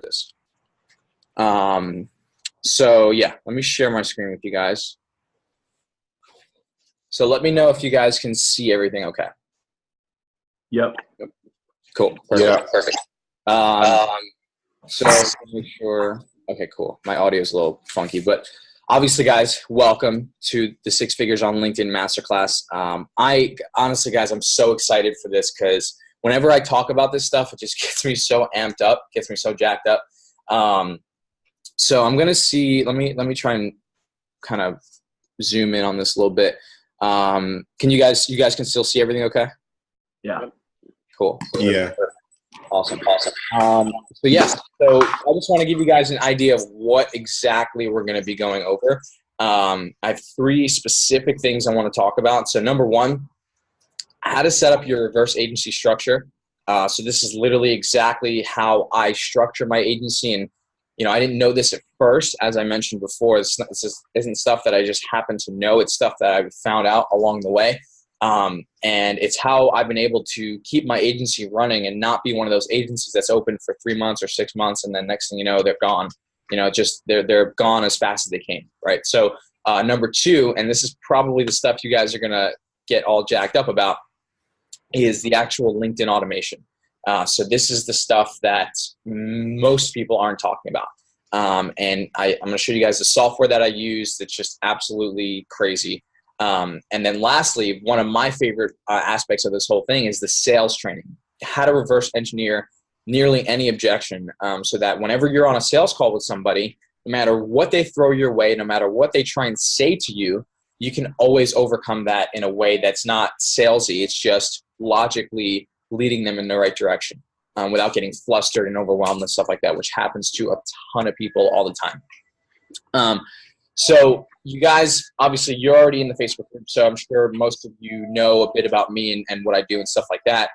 this. So yeah, let me share my screen with you guys. So let me know if you guys can see everything okay. Yep. Cool. Perfect. Yeah. Perfect. So make sure. Okay, cool. My audio is a little funky, but obviously, guys, welcome to the Six Figures on LinkedIn Masterclass. I honestly, guys, I'm so excited for this because whenever I talk about this stuff, it just gets me so amped up, gets me so jacked up. So I'm gonna see. Let me try and kind of zoom in on this a little bit. Can you guys can still see everything okay? Yeah. Cool. Yeah. Awesome. So yeah, so I just want to give you guys an idea of what exactly we're going to be going over. I have 3 specific things I want to talk about. So number 1, how to set up your reverse agency structure. So this is literally exactly how I structure my agency. And, you know, I didn't know this at first, as I mentioned before. This isn't stuff that I just happen to know. It's stuff that I've found out along the way. And it's how I've been able to keep my agency running and not be one of those agencies that's open for 3 months or 6 months. And then next thing you know, they're gone, you know, just they're gone as fast as they came. Right. So, number 2, and this is probably the stuff you guys are going to get all jacked up about, is the actual LinkedIn automation. So this is the stuff that most people aren't talking about. And I'm going to show you guys the software that I use. That's just absolutely crazy. And then lastly, one of my favorite aspects of this whole thing is the sales training, how to reverse engineer nearly any objection, so that whenever you're on a sales call with somebody, no matter what they throw your way, no matter what they try and say to you, you can always overcome that in a way that's not salesy. It's just logically leading them in the right direction, without getting flustered and overwhelmed and stuff like that, which happens to a ton of people all the time. So you guys, obviously, you're already in the Facebook group, so I'm sure most of you know a bit about me and what I do and stuff like that.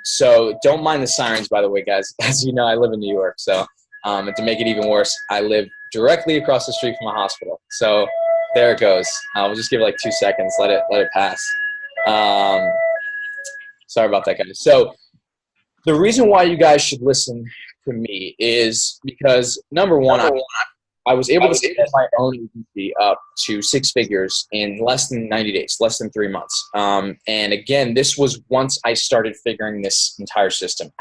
So don't mind the sirens, by the way, guys. As you know, I live in New York, so and to make it even worse, I live directly across the street from a hospital. So there it goes. We'll just give it like 2 seconds, let it pass. Sorry about that, guys. So the reason why you guys should listen to me is because, number 1, I was able to set my own agency up to 6 figures in less than 90 days, less than 3 months. And again, this was once I started figuring this entire system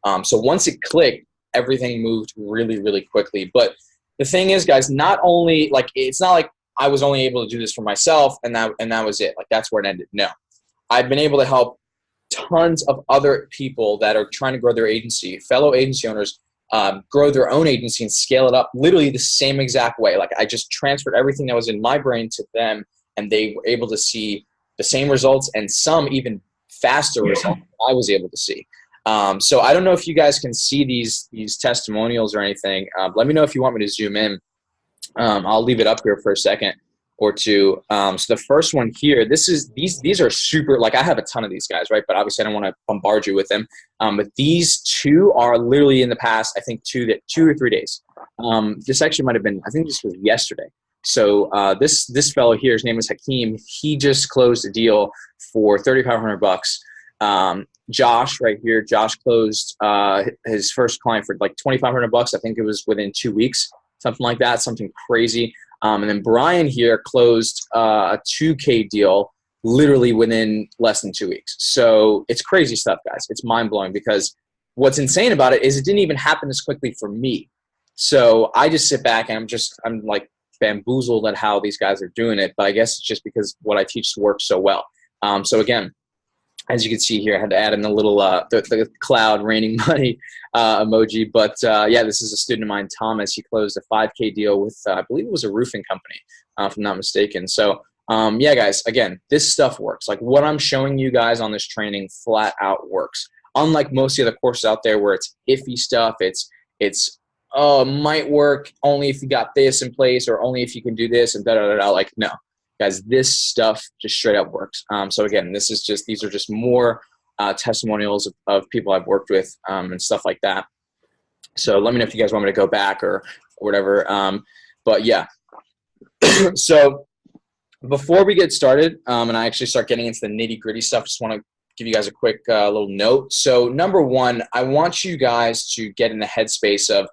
out. So once it clicked, everything moved really, really quickly. But the thing is, guys, not only like, it's not like I was only able to do this for myself and that was it. Like, that's where it ended. No, I've been able to help tons of other people that are trying to grow their agency, fellow agency owners, grow their own agency and scale it up literally the same exact way. Like, I just transferred everything that was in my brain to them, and they were able to see the same results and some even faster results than I was able to see. So I don't know if you guys can see these testimonials or anything. Let me know if you want me to zoom in. I'll leave it up here for a second or two. So the first one here, these are super, like, I have a ton of these guys, right? But obviously I don't want to bombard you with them. But these 2 are literally in the past, I think 2 or 3 days. This actually might've been, I think this was yesterday. So this fellow here, his name is Hakeem. He just closed a deal for $3,500. Josh right here, Josh closed his first client for like $2,500. I think it was within 2 weeks, something like that, something crazy. And then Brian here closed a $2K deal literally within less than 2 weeks. So it's crazy stuff, guys. It's mind-blowing, because what's insane about it is it didn't even happen this quickly for me. So I just sit back and I'm like bamboozled at how these guys are doing it. But I guess it's just because what I teach works so well. So again, as you can see here, I had to add in a little the cloud raining money emoji. But yeah, this is a student of mine, Thomas. He closed a 5K deal with, I believe it was a roofing company, if I'm not mistaken. So yeah, guys, again, this stuff works. Like, what I'm showing you guys on this training flat out works. Unlike most of the other courses out there where it's iffy stuff, it's might work only if you got this in place or only if you can do this and da-da-da-da. Like, no. Guys, this stuff just straight up works. So again, these are just more testimonials of people I've worked with and stuff like that. So let me know if you guys want me to go back or whatever. But yeah, so before we get started and I actually start getting into the nitty gritty stuff, just want to give you guys a quick little note. So number one, I want you guys to get in the headspace of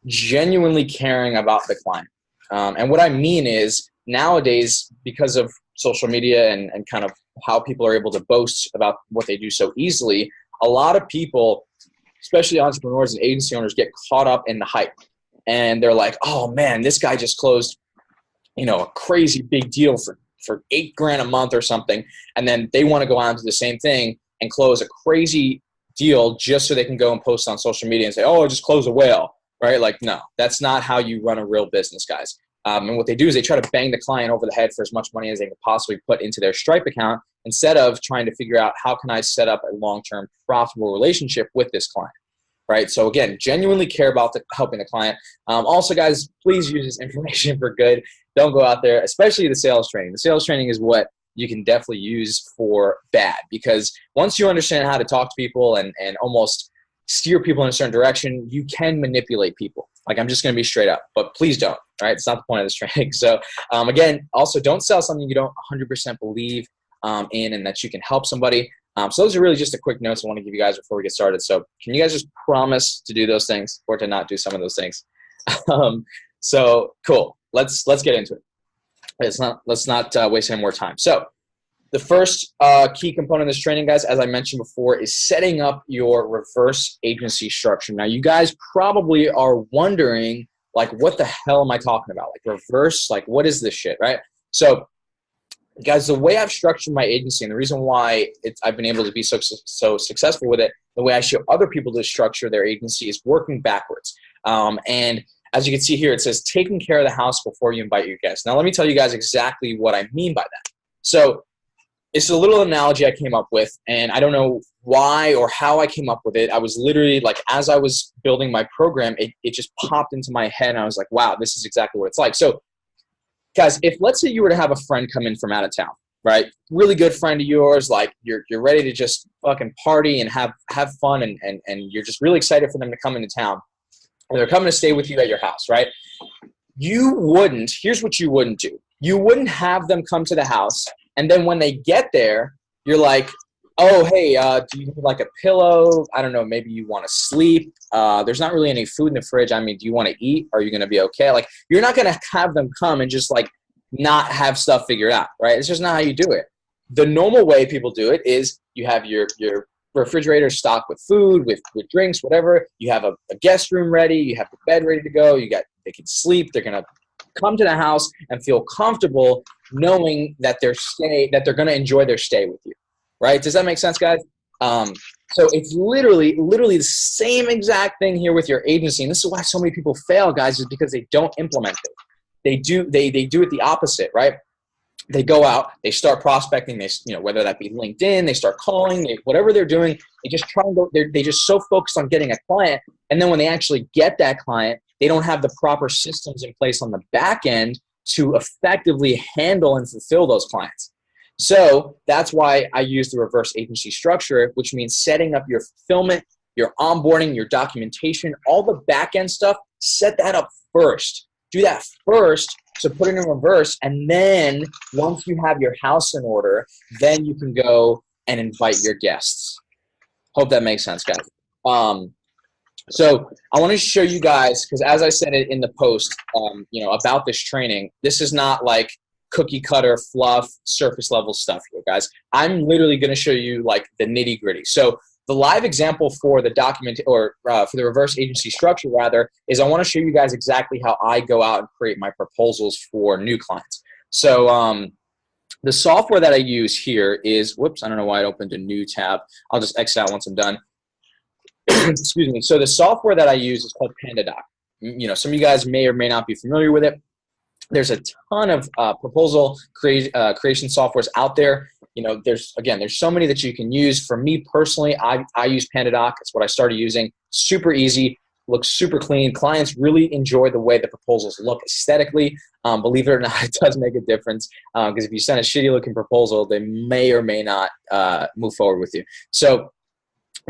genuinely caring about the client. And what I mean is nowadays, because of social media and kind of how people are able to boast about what they do so easily, a lot of people, especially entrepreneurs and agency owners, get caught up in the hype. And they're like, oh man, this guy just closed, you know, a crazy big deal for $8,000 a month or something. And then they want to go on to the same thing and close a crazy deal just so they can go and post on social media and say, oh, I just closed a whale, right? Like, no, that's not how you run a real business, guys. And what they do is they try to bang the client over the head for as much money as they can possibly put into their Stripe account instead of trying to figure out how can I set up a long-term profitable relationship with this client, right? So again, genuinely care about helping the client. Also, guys, please use this information for good. Don't go out there, especially the sales training. The sales training is what you can definitely use for bad, because once you understand how to talk to people and almost steer people in a certain direction, you can manipulate people. Like, I'm just going to be straight up, but please don't, right? It's not the point of this training. So again, also don't sell something you don't 100% believe in and that you can help somebody. So those are really just a quick notes I want to give you guys before we get started. So can you guys just promise to do those things or to not do some of those things? So cool. Let's get into it. Let's not waste any more time. So the first key component of this training, guys, as I mentioned before, is setting up your reverse agency structure. Now, you guys probably are wondering, like, what the hell am I talking about? Like, reverse, like, what is this shit, right? So, guys, the way I've structured my agency and the reason why I've been able to be so successful with it, the way I show other people to structure their agency is working backwards. And as you can see here, it says taking care of the house before you invite your guests. Now, let me tell you guys exactly what I mean by that. So it's a little analogy I came up with, and I don't know why or how I came up with it. I was literally, like, as I was building my program, it just popped into my head, and I was like, wow, this is exactly what it's like. So, guys, if let's say you were to have a friend come in from out of town, right? Really good friend of yours, like you're ready to just fucking party and have fun, and you're just really excited for them to come into town. And they're coming to stay with you at your house, right? Here's what you wouldn't do. You wouldn't have them come to the house, and then when they get there, you're like, oh, hey, do you need like a pillow? I don't know, maybe you want to sleep. There's not really any food in the fridge. I mean, do you want to eat? Are you going to be okay? Like, you're not going to have them come and just like not have stuff figured out, right? It's just not how you do it. The normal way people do it is you have your refrigerator stocked with food, with drinks, whatever. You have a guest room ready. You have the bed ready to go. They can sleep. They're going to come to the house and feel comfortable knowing that they're going to enjoy their stay with you, right? Does that make sense, guys? So it's literally the same exact thing here with your agency. And this is why so many people fail, guys, is because they don't implement it. They do it the opposite, right? They go out, they start prospecting, whether that be LinkedIn, they start calling, whatever they're doing, they just try and go, they just so focused on getting a client. And then when they actually get that client, they don't have the proper systems in place on the back end to effectively handle and fulfill those clients. So that's why I use the reverse agency structure, which means setting up your fulfillment, your onboarding, your documentation, all the back end stuff, set that up first. Do that first, so put it in reverse, and then once you have your house in order, then you can go and invite your guests. Hope that makes sense, guys. So I want to show you guys, because as I said it in the post, about this training, this is not like cookie cutter fluff, surface level stuff here, guys. I'm literally going to show you like the nitty gritty. So the live example for the document, or for the reverse agency structure rather, is I want to show you guys exactly how I go out and create my proposals for new clients. So the software that I use here is, whoops, I don't know why it opened a new tab. I'll just exit out once I'm done. Excuse me. So the software that I use is called PandaDoc. Some of you guys may or may not be familiar with it. There's a ton of proposal creation softwares out there. There's so many that you can use. For me personally, I use PandaDoc. It's what I started using. Super easy, looks super clean. Clients really enjoy the way the proposals look aesthetically. Believe it or not, it does make a difference, because if you send a shitty looking proposal, they may or may not move forward with you. So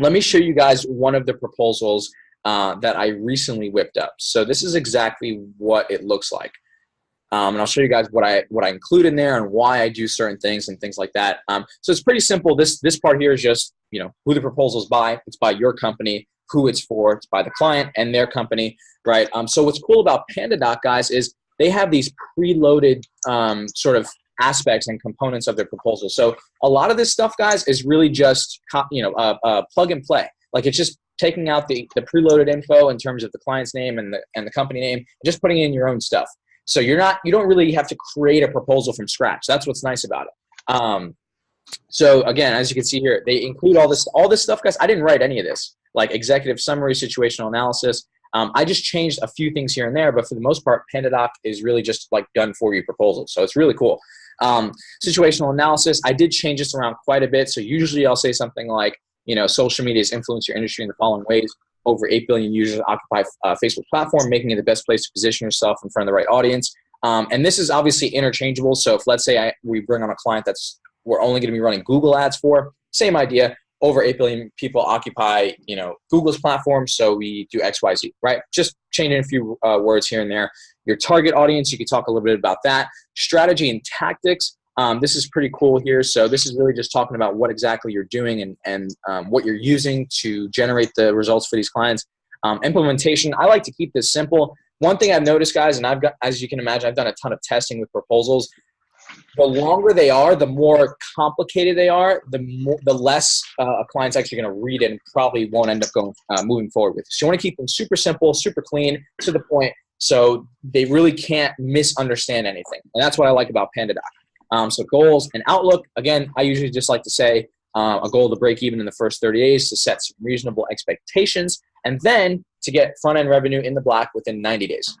let me show you guys one of the proposals that I recently whipped up. So this is exactly what it looks like. And I'll show you guys what I include in there and why I do certain things and things like that. So it's pretty simple. This part here is just, you know, who the proposal's by. It's by your company. Who it's for. It's by the client and their company, right? So what's cool about PandaDoc, guys, is they have these preloaded sort of aspects and components of their proposal. So a lot of this stuff, guys, is really just, you know, plug and play. Like, it's just taking out the preloaded info in terms of the client's name and the company name, and just putting in your own stuff. So you don't really have to create a proposal from scratch. That's what's nice about it. So again, as you can see here, they include all this stuff, guys. I didn't write any of this, like executive summary, situational analysis. I just changed a few things here and there, but for the most part, PandaDoc is really just like done for you proposals. So it's really cool. Situational analysis, I did change this around quite a bit. So usually I'll say something like, you know, social media has influenced your industry in the following ways. Over 8 billion users occupy Facebook platform, making it the best place to position yourself in front of the right audience. And this is obviously interchangeable. So if, let's say, we bring on a client we're only going to be running Google ads for, same idea. Over 8 billion people occupy, you know, Google's platform, so we do X, Y, Z, right? Just changing a few words here and there. Your target audience, you can talk a little bit about that. Strategy and tactics. This is pretty cool here. So this is really just talking about what exactly you're doing and what you're using to generate the results for these clients. Implementation, I like to keep this simple. One thing I've noticed, guys, and as you can imagine, I've done a ton of testing with proposals. The longer they are, the more complicated they are, the less a client's actually going to read it and probably won't end up moving forward with it. So you want to keep them super simple, super clean, to the point, so they really can't misunderstand anything. And that's what I like about PandaDoc. So goals and outlook, again, I usually just like to say a goal to break even in the first 30 days, to set some reasonable expectations, and then to get front-end revenue in the black within 90 days.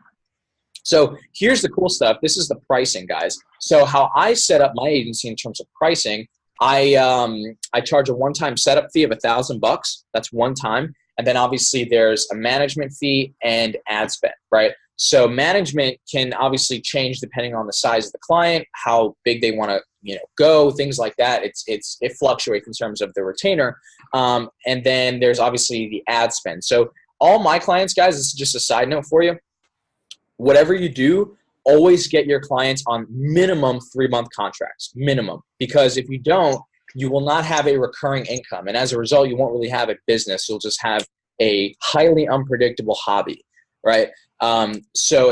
So here's the cool stuff. This is the pricing, guys. So how I set up my agency in terms of pricing, I charge a one-time setup fee of $1,000. That's one time. And then obviously there's a management fee and ad spend, right? So management can obviously change depending on the size of the client, how big they want to, you know, go, things like that. It fluctuates in terms of the retainer. And then there's obviously the ad spend. So all my clients, guys, this is just a side note for you. Whatever you do, always get your clients on minimum 3-month contracts, minimum. Because if you don't, you will not have a recurring income. And as a result, you won't really have a business. You'll just have a highly unpredictable hobby, right? And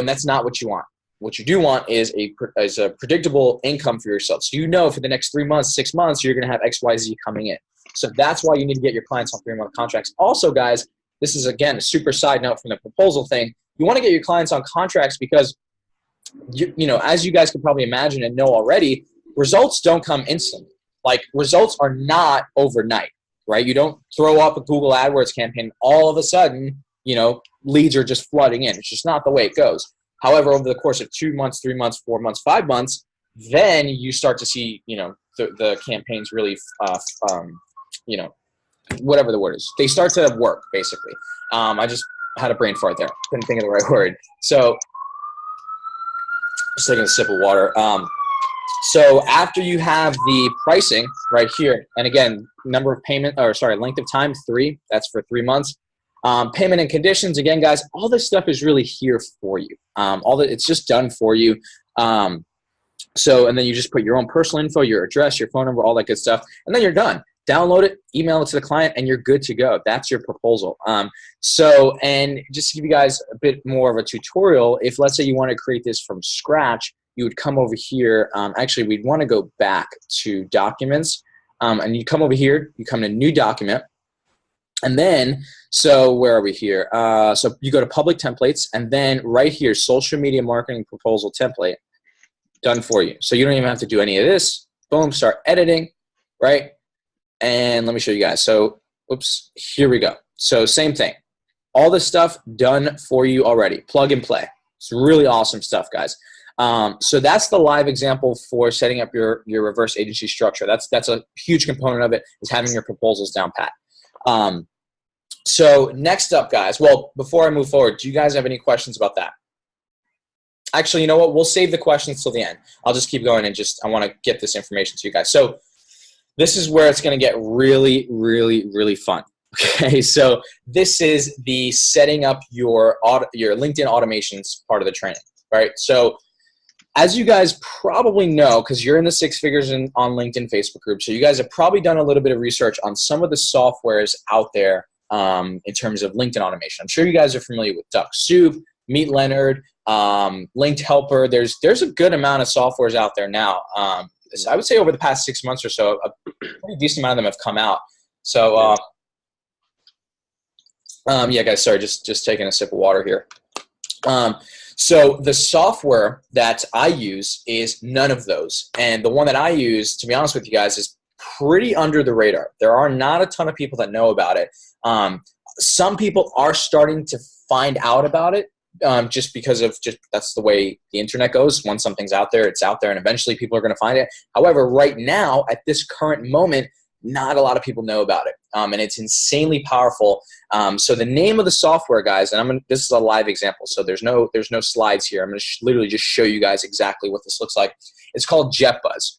that's not what you want. What you do want is a predictable income for yourself. So you know for the next 3 months, 6 months, you're going to have X, Y, Z coming in. So that's why you need to get your clients on 3-month contracts. Also, guys, this is, again, a super side note from the proposal thing. You want to get your clients on contracts because, you know, as you guys can probably imagine and know already, results don't come instantly. Like, results are not overnight, right? You don't throw up a Google AdWords campaign, all of a sudden, you know, leads are just flooding in. It's just not the way it goes. However, over the course of 2 months, 3 months, 4 months, 5 months, then you start to see, you know, the campaigns really, you know, whatever the word is. They start to work, basically. I just had a brain fart there. Couldn't think of the right word. So just taking a sip of water. So after you have the pricing right here, and again, length of time, 3. That's for 3 months. Payment and conditions, again, guys, all this stuff is really here for you. It's just done for you. And then you just put your own personal info, your address, your phone number, all that good stuff, and then you're done. Download it, email it to the client, and you're good to go. That's your proposal. And just to give you guys a bit more of a tutorial, if let's say you want to create this from scratch, you would come over here. Actually, we'd want to go back to documents, and you come over here, you come to new document, and then, so where are we here? So you go to public templates, and then right here, social media marketing proposal template, done for you. So you don't even have to do any of this. Boom, start editing, right? And let me show you guys. So, oops, here we go. So same thing. All this stuff done for you already. Plug and play. It's really awesome stuff, guys. So that's the live example for setting up your reverse agency structure. That's a huge component of it, is having your proposals down pat. So next up, guys, well, before I move forward, do you guys have any questions about that? Actually, you know what? We'll save the questions till the end. I'll just keep going and I want to get this information to you guys. So this is where it's going to get really, really, really fun. Okay, so this is the setting up your LinkedIn automations part of the training, right? So as you guys probably know, because you're in the six figures on LinkedIn Facebook group, so you guys have probably done a little bit of research on some of the softwares out there in terms of LinkedIn automation. I'm sure you guys are familiar with DuckSoup, Meet Leonard, Linked Helper. There's a good amount of softwares out there now. So I would say over the past 6 months or so, a pretty decent amount of them have come out. So yeah, guys, sorry, just taking a sip of water here. So the software that I use is none of those. And the one that I use, to be honest with you guys, is pretty under the radar. There are not a ton of people that know about it. Some people are starting to find out about it just because of that's the way the internet goes. Once something's out there, it's out there, and eventually people are going to find it. However, right now, at this current moment, not a lot of people know about it, and it's insanely powerful. So the name of the software, guys, and this is a live example, so there's no slides here. I'm going to literally just show you guys exactly what this looks like. It's called JetBuzz.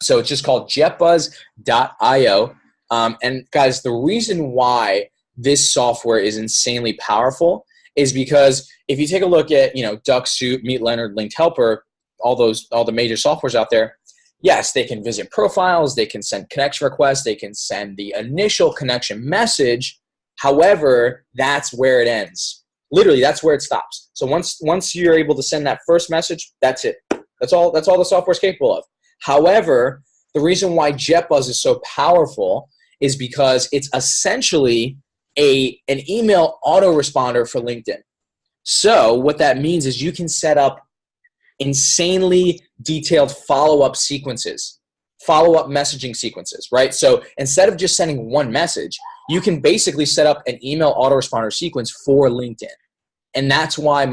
So it's just called jetbuzz.io. And guys, the reason why this software is insanely powerful is because if you take a look at DuckSoup, Meet Leonard, Linked Helper, all the major softwares out there. Yes, they can visit profiles, they can send connection requests, they can send the initial connection message. However, that's where it ends. Literally, that's where it stops. So once you're able to send that first message, that's it. That's all the software is capable of. However, the reason why JetBuzz is so powerful is because it's essentially an email autoresponder for LinkedIn. So what that means is you can set up insanely detailed follow-up sequences, follow-up messaging sequences, right? So instead of just sending one message, you can basically set up an email autoresponder sequence for LinkedIn. And that's why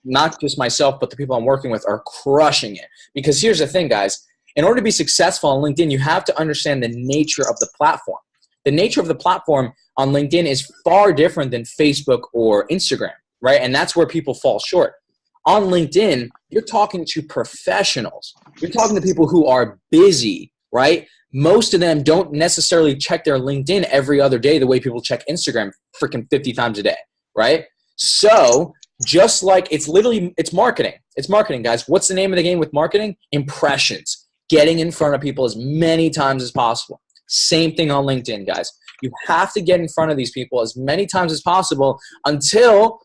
not just myself, but the people I'm working with are crushing it. Because here's the thing, guys. In order to be successful on LinkedIn, you have to understand the nature of the platform. The nature of the platform on LinkedIn is far different than Facebook or Instagram, right? And that's where people fall short. On LinkedIn, you're talking to professionals. You're talking to people who are busy, right? Most of them don't necessarily check their LinkedIn every other day the way people check Instagram freaking 50 times a day, right? So just like it's marketing. It's marketing, guys. What's the name of the game with marketing? Impressions. Getting in front of people as many times as possible. Same thing on LinkedIn, guys. You have to get in front of these people as many times as possible until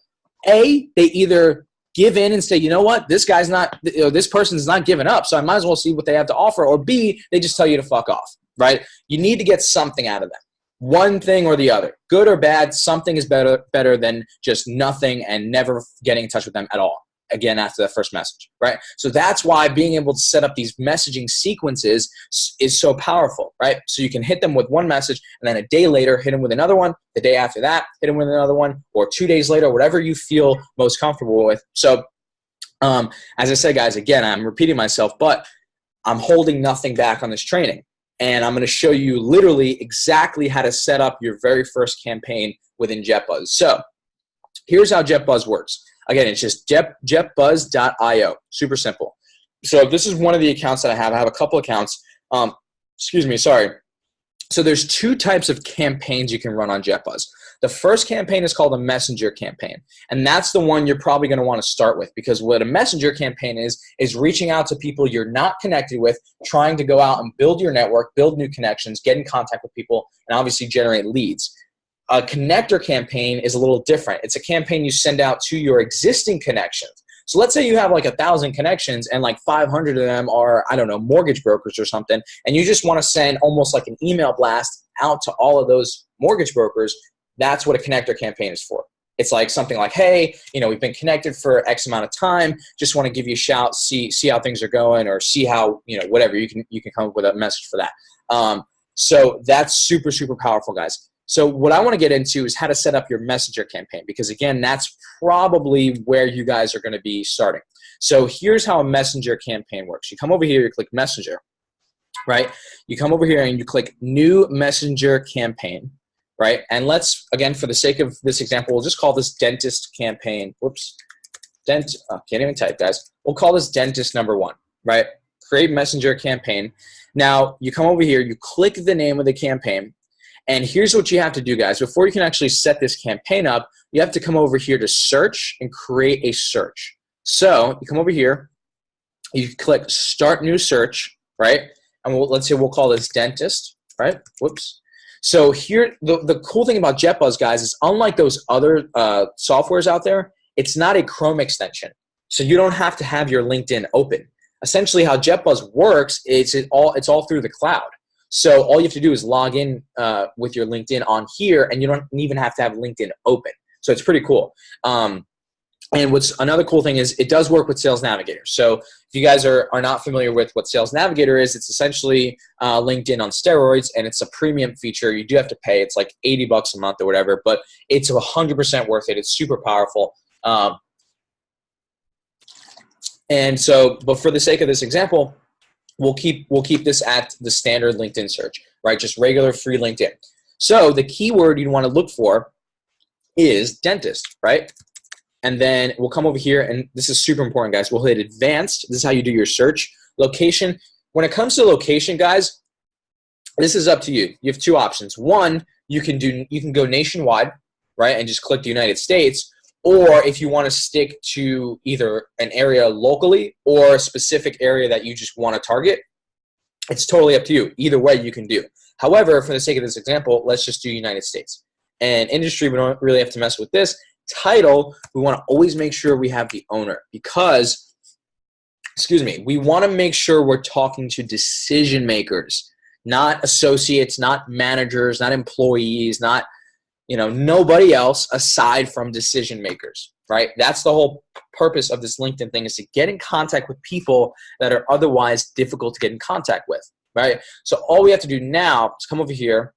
A, they either give in and say, you know what, this person's not giving up, so I might as well see what they have to offer, or B, they just tell you to fuck off, right? You need to get something out of them. One thing or the other. Good or bad, something is better than just nothing and never getting in touch with them at all. Again, after the first message, right? So that's why being able to set up these messaging sequences is so powerful, right? So you can hit them with one message, and then a day later, hit them with another one. The day after that, hit them with another one, or 2 days later, whatever you feel most comfortable with. So as I said, guys, again, I'm repeating myself, but I'm holding nothing back on this training. And I'm going to show you literally exactly how to set up your very first campaign within JetBuzz. So here's how JetBuzz works. Again, it's just jetbuzz.io. Super simple. So this is one of the accounts that I have. I have a couple accounts. Excuse me, sorry. So there's two types of campaigns you can run on JetBuzz. The first campaign is called a messenger campaign. And that's the one you're probably going to want to start with, because what a messenger campaign is reaching out to people you're not connected with, trying to go out and build your network, build new connections, get in contact with people, and obviously generate leads. A connector campaign is a little different. It's a campaign you send out to your existing connections. So let's say you have like 1,000 connections and like 500 of them are, I don't know, mortgage brokers or something, and you just want to send almost like an email blast out to all of those mortgage brokers. That's what a connector campaign is for. It's like something like, hey, we've been connected for X amount of time. Just want to give you a shout, see how things are going, or see how, whatever. You can come up with a message for that. So that's super, super powerful, guys. So what I want to get into is how to set up your messenger campaign, because again, that's probably where you guys are going to be starting. So here's how a messenger campaign works. You come over here, you click messenger, right? You come over here and you click new messenger campaign, right? And let's, again, for the sake of this example, we'll just call this dentist campaign. Whoops. Can't even type, guys. We'll call this dentist number 1, right? Create messenger campaign. Now you come over here, you click the name of the campaign. And here's what you have to do, guys. Before you can actually set this campaign up, you have to come over here to search and create a search. So you come over here you click Start New Search, right? And let's say we'll call this dentist, right? Whoops. So here, the cool thing about JetBuzz, guys, is unlike those other softwares out there, it's not a Chrome extension. So you don't have to have your LinkedIn open. Essentially, how JetBuzz works is it's all through the cloud. So all you have to do is log in with your LinkedIn on here, and you don't even have to have LinkedIn open. So it's pretty cool. And what's another cool thing is it does work with Sales Navigator. So if you guys are not familiar with what Sales Navigator is, it's essentially LinkedIn on steroids, and it's a premium feature. You do have to pay. It's like $80 a month or whatever, but it's 100% worth it. It's super powerful. And so, but for the sake of this example, we'll keep this at the standard LinkedIn search, right? Just regular free LinkedIn. So the keyword you want to look for is dentist, right? And then we'll come over here, and this is super important, guys. We'll hit advanced. This is how you do your search. Location. When it comes to location, guys, this is up to you. You have two options. One, you can go nationwide, right, and just click the United States. Or if you want to stick to either an area locally or a specific area that you just want to target, it's totally up to you. Either way you can do. However, for the sake of this example, let's just do United States. And industry, we don't really have to mess with this. Title, we want to always make sure we have the owner because, we want to make sure we're talking to decision makers, not associates, not managers, not employees, not nobody else aside from decision makers, right? That's the whole purpose of this LinkedIn thing, is to get in contact with people that are otherwise difficult to get in contact with, right? So all we have to do now is come over here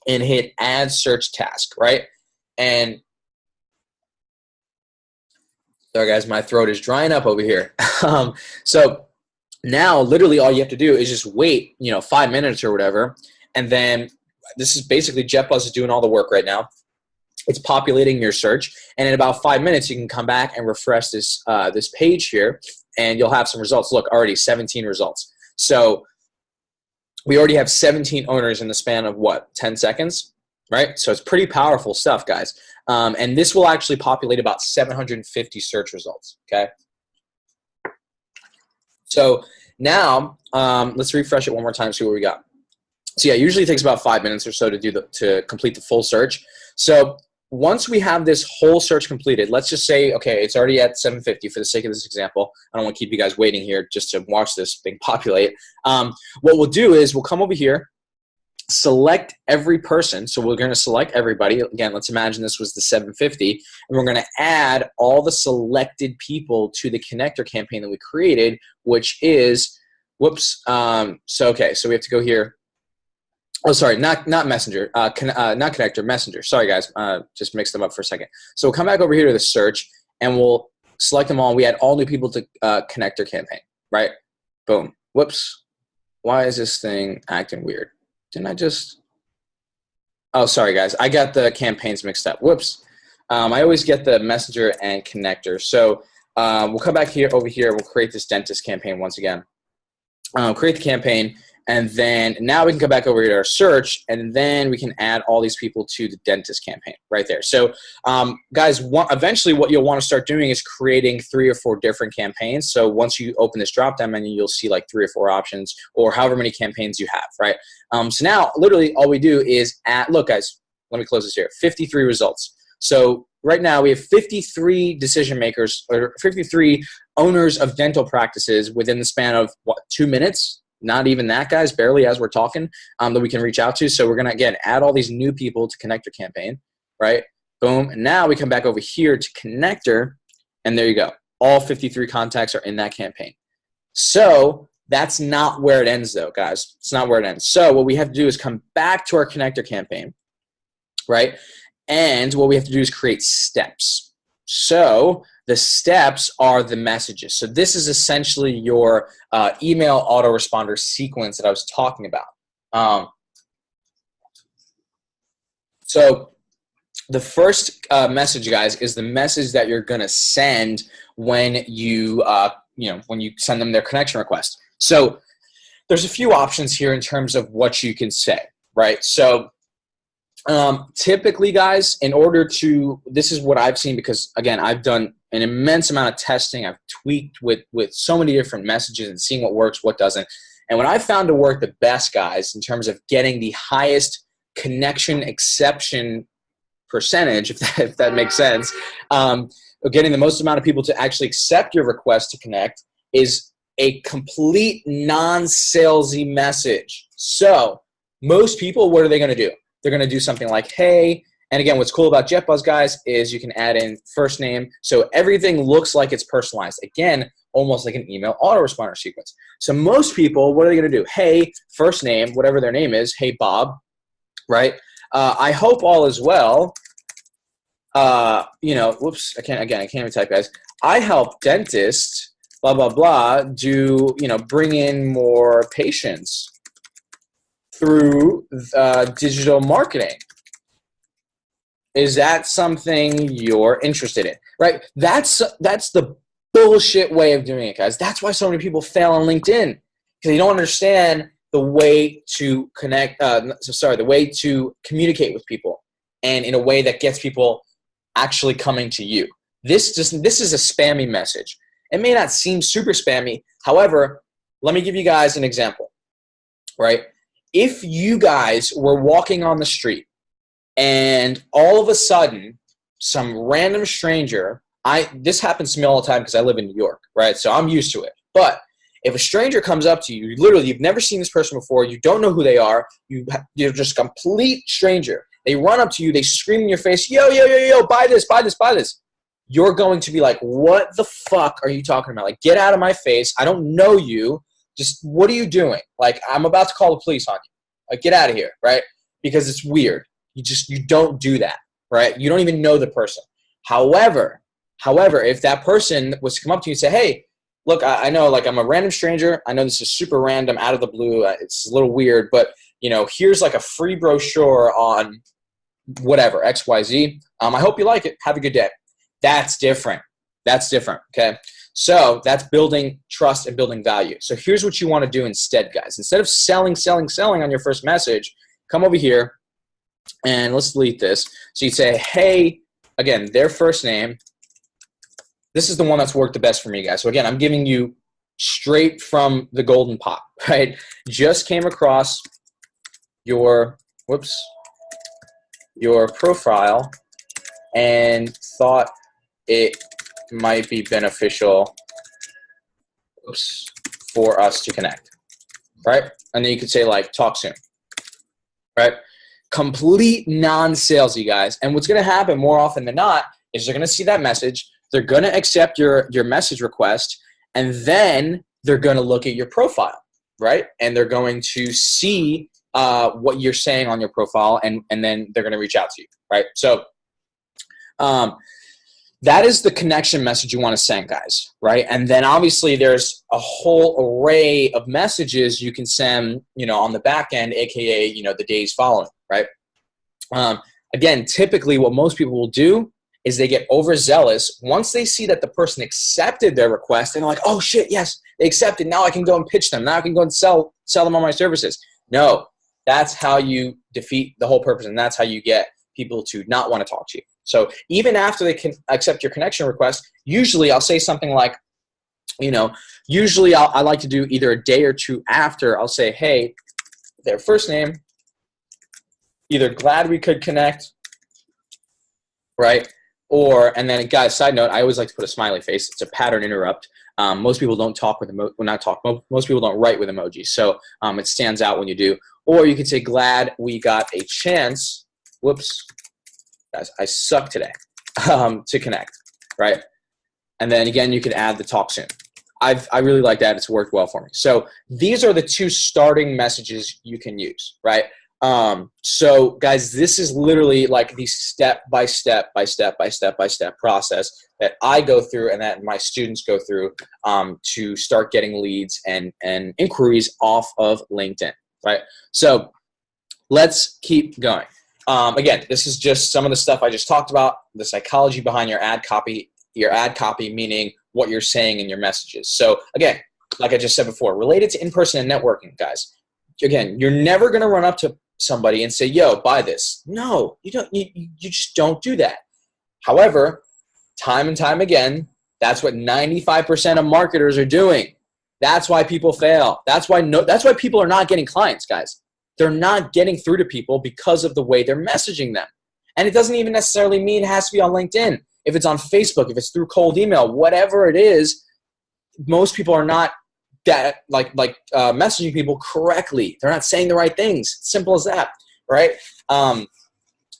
and hit Add Search Task, right? And sorry, guys, my throat is drying up over here. So now literally all you have to do is just wait, 5 minutes or whatever, and then this is basically JetBuzz is doing all the work right now. It's populating your search, and in about 5 minutes, you can come back and refresh this this page here, and you'll have some results. Look, already 17 results. So we already have 17 owners in the span of what, 10 seconds, right? So it's pretty powerful stuff, guys. And this will actually populate about 750 search results. Okay. So now let's refresh it one more time, see what we got. So yeah, it usually takes about 5 minutes or so to complete the full search. So once we have this whole search completed, let's just say, okay, it's already at 750 for the sake of this example. I don't want to keep you guys waiting here just to watch this thing populate. What we'll do is we'll come over here, select every person. So we're going to select everybody. Again, let's imagine this was the 750, and we're going to add all the selected people to the connector campaign that we created, which is, whoops. Okay, so we have to go here. Oh, sorry, not messenger, not connector, messenger. Sorry, guys, just mixed them up for a second. So we'll come back over here to the search, and we'll select them all. We add all new people to connector campaign, right? Boom. Whoops. Why is this thing acting weird? Didn't I just? Oh, sorry, guys. I got the campaigns mixed up. Whoops. I always get the messenger and connector. So we'll come back here over here. We'll create this dentist campaign once again. Create the campaign. And then now we can come back over here to our search, and then we can add all these people to the dentist campaign right there. So guys, eventually what you'll want to start doing is creating 3 or 4 different campaigns. So once you open this drop-down menu, you'll see like 3 or 4 options or however many campaigns you have, right? So now literally all we do is add, look guys, let me close this here, 53 results. So right now we have 53 decision makers or 53 owners of dental practices within the span of what, 2 minutes? Not even that, guys, barely as we're talking, that we can reach out to. So we're going to, again, add all these new people to connector campaign, right? Boom. And now we come back over here to connector, and there you go. All 53 contacts are in that campaign. So that's not where it ends, though, guys. It's not where it ends. So what we have to do is come back to our connector campaign, right? And what we have to do is create steps. So the steps are the messages. So this is essentially your email autoresponder sequence that I was talking about. So the first message, guys, is the message that you're going to send when you, when you send them their connection request. So there's a few options here in terms of what you can say, right? So typically, guys, in order to, this is what I've seen because, again, I've done an immense amount of testing. I've tweaked with so many different messages and seeing what works, what doesn't. And what I found to work the best, guys, in terms of getting the highest connection exception percentage, if that makes sense, getting the most amount of people to actually accept your request to connect, is a complete non-salesy message. So most people, what are they going to do? They're going to do something like, hey, and again, what's cool about JetBuzz, guys, is you can add in first name, so everything looks like it's personalized. Again, almost like an email autoresponder sequence. So most people, what are they going to do? Hey, first name, whatever their name is, hey, Bob, right? I hope all is well. You know, whoops, I can't even type, guys. I help dentists, blah, blah, blah, bring in more patients through digital marketing. Is that something you're interested in, right? That's the bullshit way of doing it, guys. That's why so many people fail on LinkedIn, because they don't understand the way to connect, the way to communicate with people, and in a way that gets people actually coming to you. This is a spammy message. It may not seem super spammy. However, let me give you guys an example, right? If you guys were walking on the street and all of a sudden some random stranger, this happens to me all the time because I live in New York, right? So I'm used to it. But if a stranger comes up to you, literally you've never seen this person before, you don't know who they are, you're just a complete stranger. They run up to you, they scream in your face, yo, yo, yo, yo, buy this, buy this, buy this. You're going to be like, what the fuck are you talking about? Like, get out of my face. I don't know you. Just, what are you doing? Like, I'm about to call the police on you. Like, get out of here, right? Because it's weird. You don't do that, right? You don't even know the person. However, if that person was to come up to you and say, hey, look, I know, like, I'm a random stranger. I know this is super random, out of the blue. It's a little weird, but, you know, here's like a free brochure on whatever, XYZ. I hope you like it. Have a good day. That's different. That's different, okay? So that's building trust and building value. So here's what you want to do instead, guys. Instead of selling on your first message, come over here and let's delete this. So you'd say, hey, again, their first name. This is the one that's worked the best for me, guys. So again, I'm giving you straight from the golden pot, right? Just came across your profile and thought it might be beneficial for us to connect, right? And then you could say, like, talk soon, right? Complete non-salesy, guys. And what's going to happen more often than not is they're going to see that message, they're going to accept your message request, and then they're going to look at your profile, right? And they're going to see what you're saying on your profile, and then they're going to reach out to you, right? So that is the connection message you want to send, guys, right? And then obviously there's a whole array of messages you can send, you know, on the back end, aka, you know, the days following, right? Again, typically what most people will do is they get overzealous once they see that the person accepted their request, and they're like, oh shit, yes, they accepted. Now I can go and pitch them. Now I can go and sell them on my services. No, that's how you defeat the whole purpose, and that's how you get people to not want to talk to you. So even after they can accept your connection request, usually I'll say something like, you know, usually I like to do either a day or two after, I'll say, hey, their first name, either glad we could connect, right? Or, and then, guys, side note, I always like to put a smiley face. It's a pattern interrupt. Most people don't talk with most people don't write with emojis. So it stands out when you do. Or you could say, glad we got a chance. Whoops. Guys, I suck today, to connect, right? And then again, you can add the talk soon. I really like that. It's worked well for me. So these are the two starting messages you can use, right? So guys, this is literally like the step-by-step process that I go through and that my students go through to start getting leads and inquiries off of LinkedIn, right? So let's keep going. Again, this is just some of the stuff I just talked about, the psychology behind your ad copy meaning what you're saying in your messages. So again, like I just said before, related to in-person and networking, guys, again, you're never going to run up to somebody and say, yo, buy this. No, you don't. You just don't do that. However, time and time again, that's what 95% of marketers are doing. That's why people fail. That's why people are not getting clients, guys. They're not getting through to people because of the way they're messaging them. And it doesn't even necessarily mean it has to be on LinkedIn. If it's on Facebook, if it's through cold email, whatever it is, most people are not messaging people correctly. They're not saying the right things. Simple as that, right?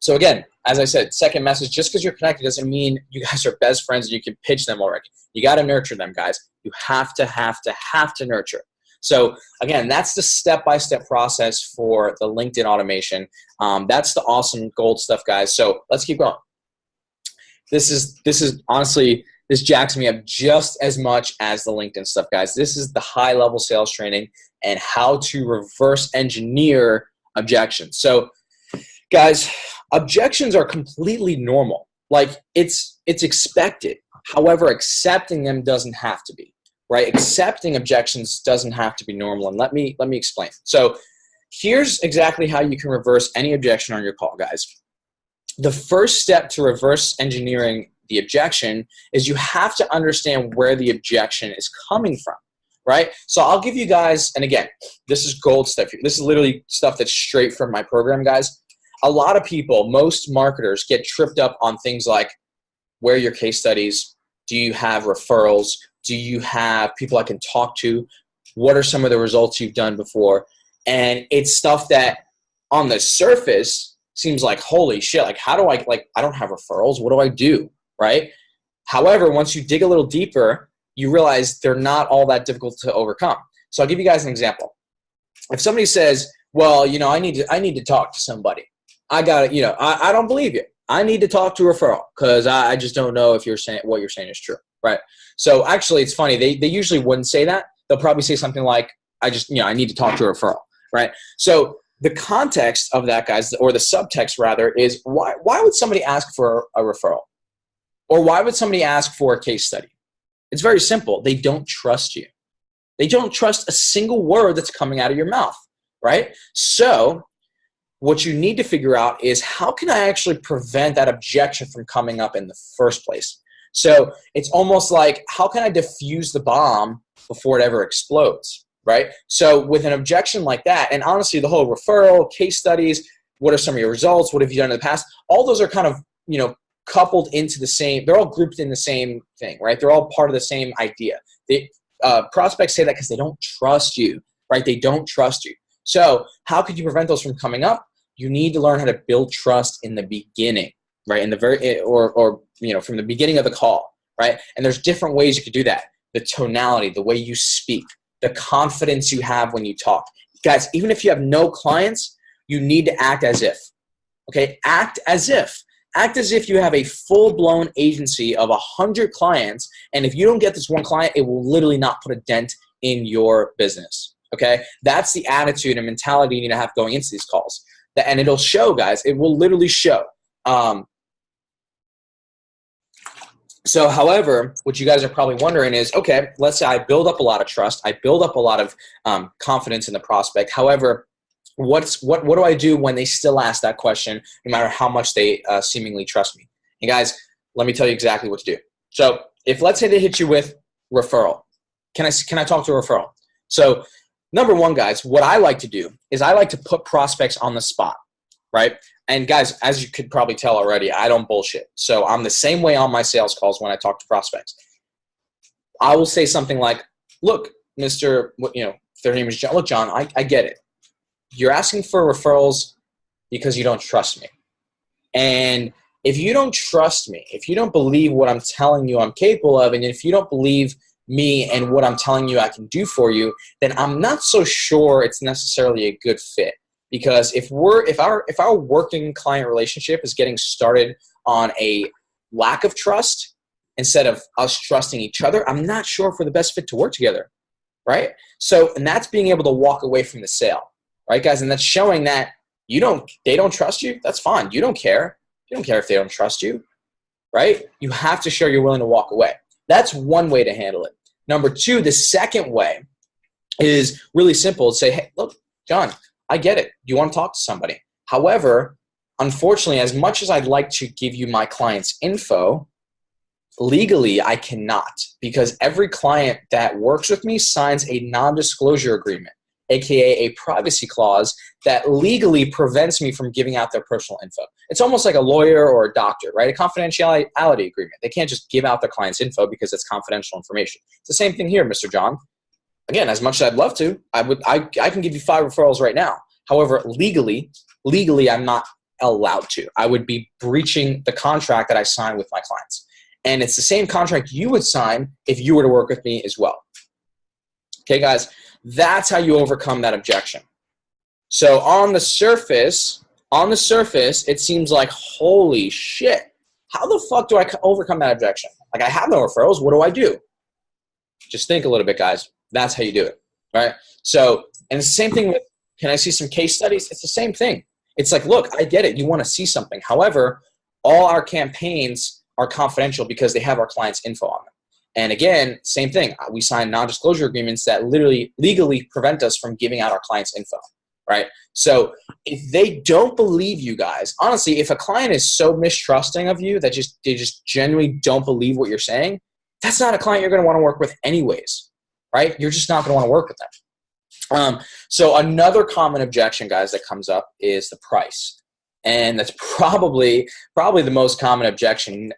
So again, as I said, second message, just because you're connected doesn't mean you guys are best friends and you can pitch them already. You got to nurture them, guys. You have to nurture. So again, that's the step-by-step process for the LinkedIn automation. That's the awesome gold stuff, guys. So let's keep going. This is honestly, this jacks me up just as much as the LinkedIn stuff, guys. This is the high-level sales training and how to reverse engineer objections. So guys, objections are completely normal. Like it's expected. However, accepting them doesn't have to be, right? Accepting objections doesn't have to be normal. And let me explain. So here's exactly how you can reverse any objection on your call, guys. The first step to reverse engineering the objection is you have to understand where the objection is coming from, right? So I'll give you guys, and again, this is gold stuff here. This is literally stuff that's straight from my program, guys. A lot of people, most marketers, get tripped up on things like, where are your case studies? Do you have referrals? Do you have people I can talk to? What are some of the results you've done before? And it's stuff that on the surface seems like, holy shit, like how do I, I don't have referrals. What do I do, right? However, once you dig a little deeper, you realize they're not all that difficult to overcome. So I'll give you guys an example. If somebody says, well, you know, I need to talk to somebody. I don't believe you. I need to talk to a referral because I just don't know if what you're saying is true, right? So actually, it's funny. They usually wouldn't say that. They'll probably say something like, I need to talk to a referral, right? So the context of that, guys, or the subtext rather, is why would somebody ask for a referral? Or why would somebody ask for a case study? It's very simple. They don't trust you. They don't trust a single word that's coming out of your mouth, right? So what you need to figure out is how can I actually prevent that objection from coming up in the first place? So it's almost like, how can I defuse the bomb before it ever explodes, right? So with an objection like that, and honestly, the whole referral, case studies, what are some of your results? What have you done in the past? All those are kind of, coupled into the same, they're all grouped in the same thing, right? They're all part of the same idea. Prospects say that because they don't trust you, right? They don't trust you. So how could you prevent those from coming up? You need to learn how to build trust in the beginning, right? In the from the beginning of the call, right? And there's different ways you could do that. The tonality, the way you speak, the confidence you have when you talk. Guys, even if you have no clients, you need to act as if, okay? Act as if. Act as if you have a full-blown agency of 100 clients, and if you don't get this one client, it will literally not put a dent in your business, okay? That's the attitude and mentality you need to have going into these calls. And it'll show, guys. It will literally show. So, however, what you guys are probably wondering is, okay, let's say I build up a lot of trust. I build up a lot of confidence in the prospect. However, what do I do when they still ask that question, no matter how much they seemingly trust me? And guys, let me tell you exactly what to do. So if let's say they hit you with referral, can I talk to a referral? So number one, guys, what I like to do is I like to put prospects on the spot, right? And guys, as you could probably tell already, I don't bullshit. So I'm the same way on my sales calls when I talk to prospects. I will say something like, look, Mr. If their name is John, look, John, I get it. You're asking for referrals because you don't trust me. And if you don't trust me, if you don't believe what I'm telling you I'm capable of, and if you don't believe me and what I'm telling you I can do for you, then I'm not so sure it's necessarily a good fit. Because if our working client relationship is getting started on a lack of trust instead of us trusting each other, I'm not sure if we're the best fit to work together, right? So, and that's being able to walk away from the sale. Right, guys? And that's showing that they don't trust you. That's fine. You don't care. You don't care if they don't trust you, right? You have to show you're willing to walk away. That's one way to handle it. Number two, the second way is really simple. Say, hey, look, John, I get it. You want to talk to somebody. However, unfortunately, as much as I'd like to give you my client's info, Legally, I cannot, because every client that works with me signs a non-disclosure agreement, aka a privacy clause that legally prevents me from giving out their personal info. It's almost like a lawyer or a doctor, right? A confidentiality agreement. They can't just give out their client's info because it's confidential information. It's the same thing here, Mr. John. Again, as much as I'd love to, I can give you 5 referrals right now. However, legally, I'm not allowed to. I would be breaching the contract that I sign with my clients. And it's the same contract you would sign if you were to work with me as well. Okay, guys, that's how you overcome that objection. So on the surface, it seems like, holy shit, how the fuck do I overcome that objection? Like, I have no referrals. What do I do? Just think a little bit, guys. That's how you do it, right? So, and it's the same thing with, can I see some case studies? It's the same thing. It's like, look, I get it. You want to see something. However, all our campaigns are confidential because they have our clients' info on them. And again, same thing. We sign non-disclosure agreements that literally legally prevent us from giving out our clients' info, right? So if they don't believe you guys, honestly, if a client is so mistrusting of you that they just genuinely don't believe what you're saying, that's not a client you're going to want to work with anyways, right? You're just not going to want to work with them. So another common objection, guys, that comes up is the price. And that's probably the most common objection,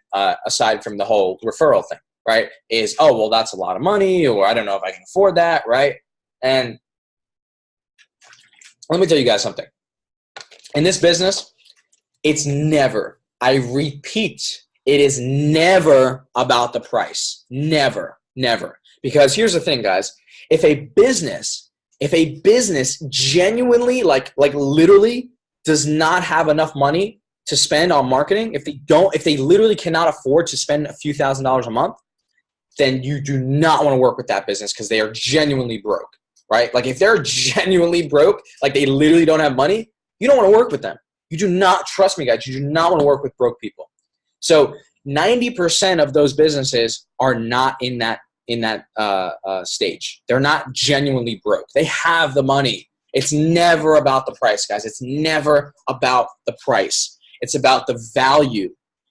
aside from the whole referral thing, right? Is, oh, well, that's a lot of money, or I don't know if I can afford that, right? And let me tell you guys something. In this business, it's never, I repeat, it is never about the price. Never, never. Because here's the thing, guys. If a business genuinely, like literally, does not have enough money to spend on marketing, if they literally cannot afford to spend a few $1,000s a month, then you do not want to work with that business because they are genuinely broke, right? Like if they're genuinely broke, like they literally don't have money, you don't want to work with them. You do not, trust me, guys, you do not want to work with broke people. So 90% of those businesses are not in that stage. They're not genuinely broke. They have the money. It's never about the price, guys. It's never about the price. It's about the value.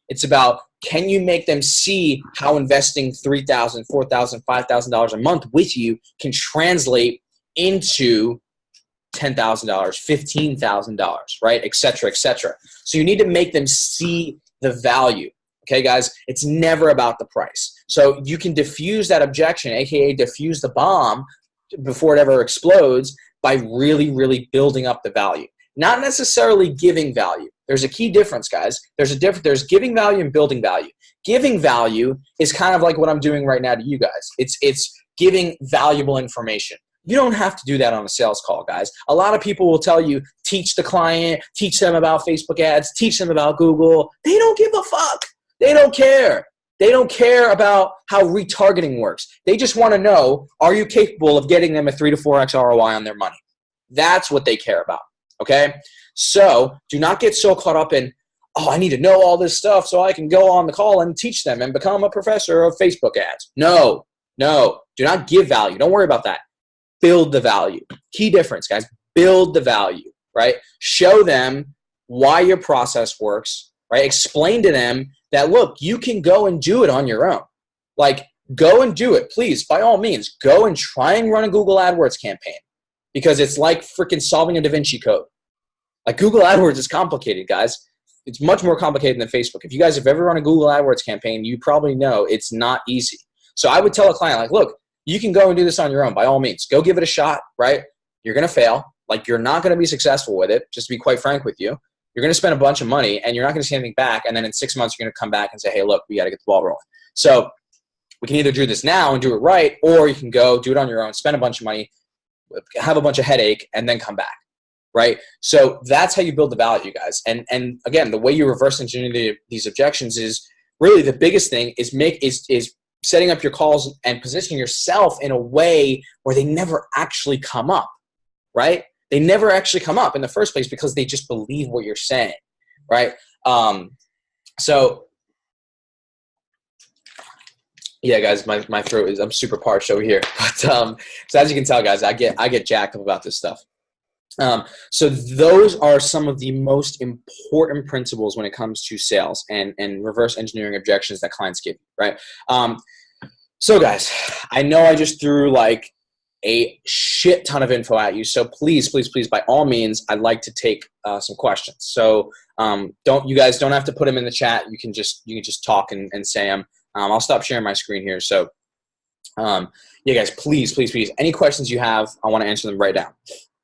It's about, can you make them see how investing $3,000, $4,000, $5,000 a month with you can translate into $10,000, $15,000, right? Et cetera, et cetera. So you need to make them see the value. Okay, guys, it's never about the price. So you can diffuse that objection, aka diffuse the bomb before it ever explodes, by really, really building up the value. Not necessarily giving value. There's a key difference, guys. There's giving value and building value. Giving value is kind of like what I'm doing right now to you guys. It's giving valuable information. You don't have to do that on a sales call, guys. A lot of people will tell you, teach the client, teach them about Facebook ads, teach them about Google. They don't give a fuck. They don't care. They don't care about how retargeting works. They just want to know, are you capable of getting them a 3 to 4x ROI on their money? That's what they care about, okay? So do not get so caught up in, oh, I need to know all this stuff so I can go on the call and teach them and become a professor of Facebook ads. No, no, do not give value. Don't worry about that. Build the value. Key difference, guys. Build the value, right? Show them why your process works, right? Explain to them that, look, you can go and do it on your own. Like, go and do it. Please, by all means, go and try and run a Google AdWords campaign, because it's like freaking solving a Da Vinci Code. Like, Google AdWords is complicated, guys. It's much more complicated than Facebook. If you guys have ever run a Google AdWords campaign, you probably know it's not easy. So I would tell a client, like, look, you can go and do this on your own, by all means. Go give it a shot, right? You're going to fail. Like, you're not going to be successful with it, just to be quite frank with you. You're going to spend a bunch of money, and you're not going to see anything back, and then in 6 months, you're going to come back and say, hey, look, we got to get the ball rolling. So we can either do this now and do it right, or you can go do it on your own, spend a bunch of money, have a bunch of headache, and then come back, right? So that's how you build the value, guys. And again, the way you reverse engineer these objections is really the biggest thing is setting up your calls and positioning yourself in a way where they never actually come up, right? They never actually come up in the first place because they just believe what you're saying, right? So yeah, guys, my throat is, I'm super parched over here. But so as you can tell, guys, I get jacked up about this stuff. So those are some of the most important principles when it comes to sales and reverse engineering objections that clients give, right? So guys, I know I just threw like a shit ton of info at you. So please, please, please, by all means, I'd like to take some questions. So you guys don't have to put them in the chat. You can just talk and say them. I'll stop sharing my screen here. So yeah, guys, please, please, please, any questions you have, I want to answer them right now.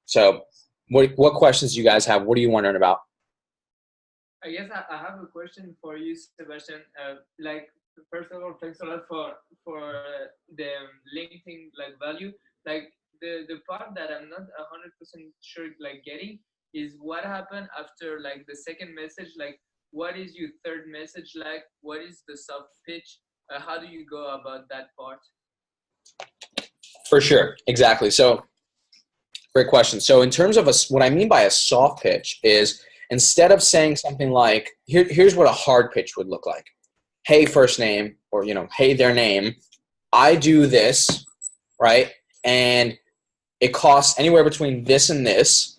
So what questions do you guys have? What are you wondering about? I guess I have a question for you, Sebastian. Like, first of all, thanks a lot for the LinkedIn like value. Like the part that I'm not 100% sure like getting is what happened after like the second message. Like, what is your third message like? What is the soft pitch? How do you go about that part? For sure, exactly. So, great question. So, in terms of what I mean by a soft pitch is instead of saying something like, here's what a hard pitch would look like. Hey, first name, or, hey, their name. I do this, right? And it costs anywhere between this and this.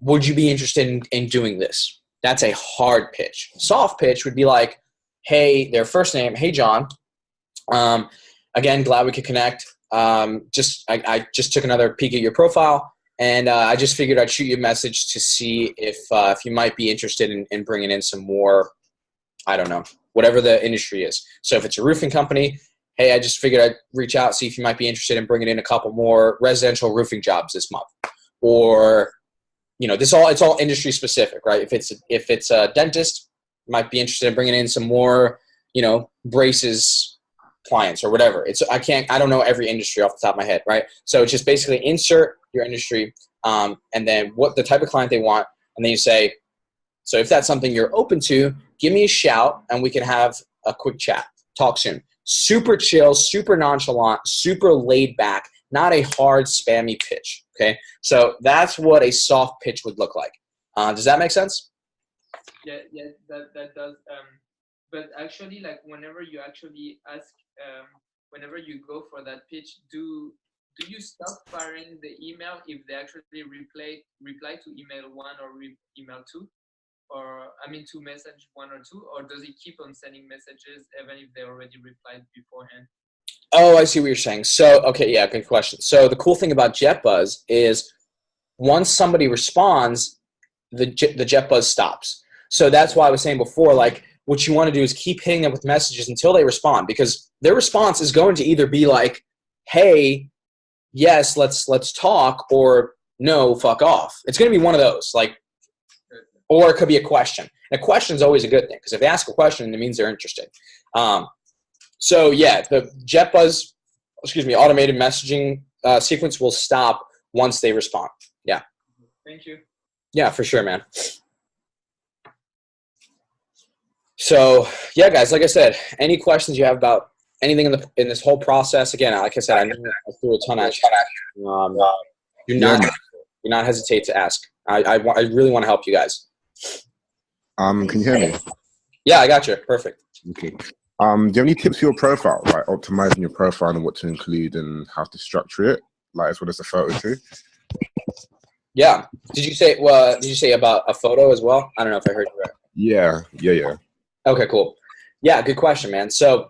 Would you be interested in doing this? That's a hard pitch. Soft pitch would be like, hey, their first name. Hey, John. Again, glad we could connect. I just took another peek at your profile. And I just figured I'd shoot you a message to see if you might be interested in bringing in some more, I don't know, whatever the industry is. So if it's a roofing company, hey, I just figured I'd reach out, see if you might be interested in bringing in a couple more residential roofing jobs this month. Or, it's all industry specific, right? If it's a dentist, might be interested in bringing in some more, braces clients or whatever. I don't know every industry off the top of my head, right? So it's just basically insert your industry and then what the type of client they want. And then you say, so if that's something you're open to, give me a shout and we can have a quick chat. Talk soon. Super chill, super nonchalant, super laid back, not a hard spammy pitch. Okay. So that's what a soft pitch would look like. Does that make sense? Yeah, that does. But actually, like whenever you actually ask, whenever you go for that pitch, do you stop firing the email if they actually reply to email 1 or email 2, or to message 1 or 2, or does it keep on sending messages even if they already replied beforehand? Oh, I see what you're saying. So, okay, yeah, good question. So the cool thing about JetBuzz is once somebody responds, the JetBuzz stops. So that's why I was saying before, like, what you want to do is keep hitting them with messages until they respond, because their response is going to either be like, hey, yes, let's talk, or no, fuck off. It's going to be one of those, like, or it could be a question. And a question is always a good thing, because if they ask a question, it means they're interested. So yeah, the JetBuzz, automated messaging sequence will stop once they respond. Yeah. Thank you. Yeah, for sure, man. So yeah, guys, like I said, any questions you have about anything in this whole process? Again, like I said, I threw a ton at you. Do not hesitate to ask. I really want to help you guys. Can you hear me? Yeah, I got you. Perfect. Okay. Do you have any tips for your profile, like optimizing your profile and what to include and how to structure it, like as well as a photo too? Yeah. Did you say about a photo as well? I don't know if I heard you right. Yeah. Okay, cool. Yeah, good question, man. So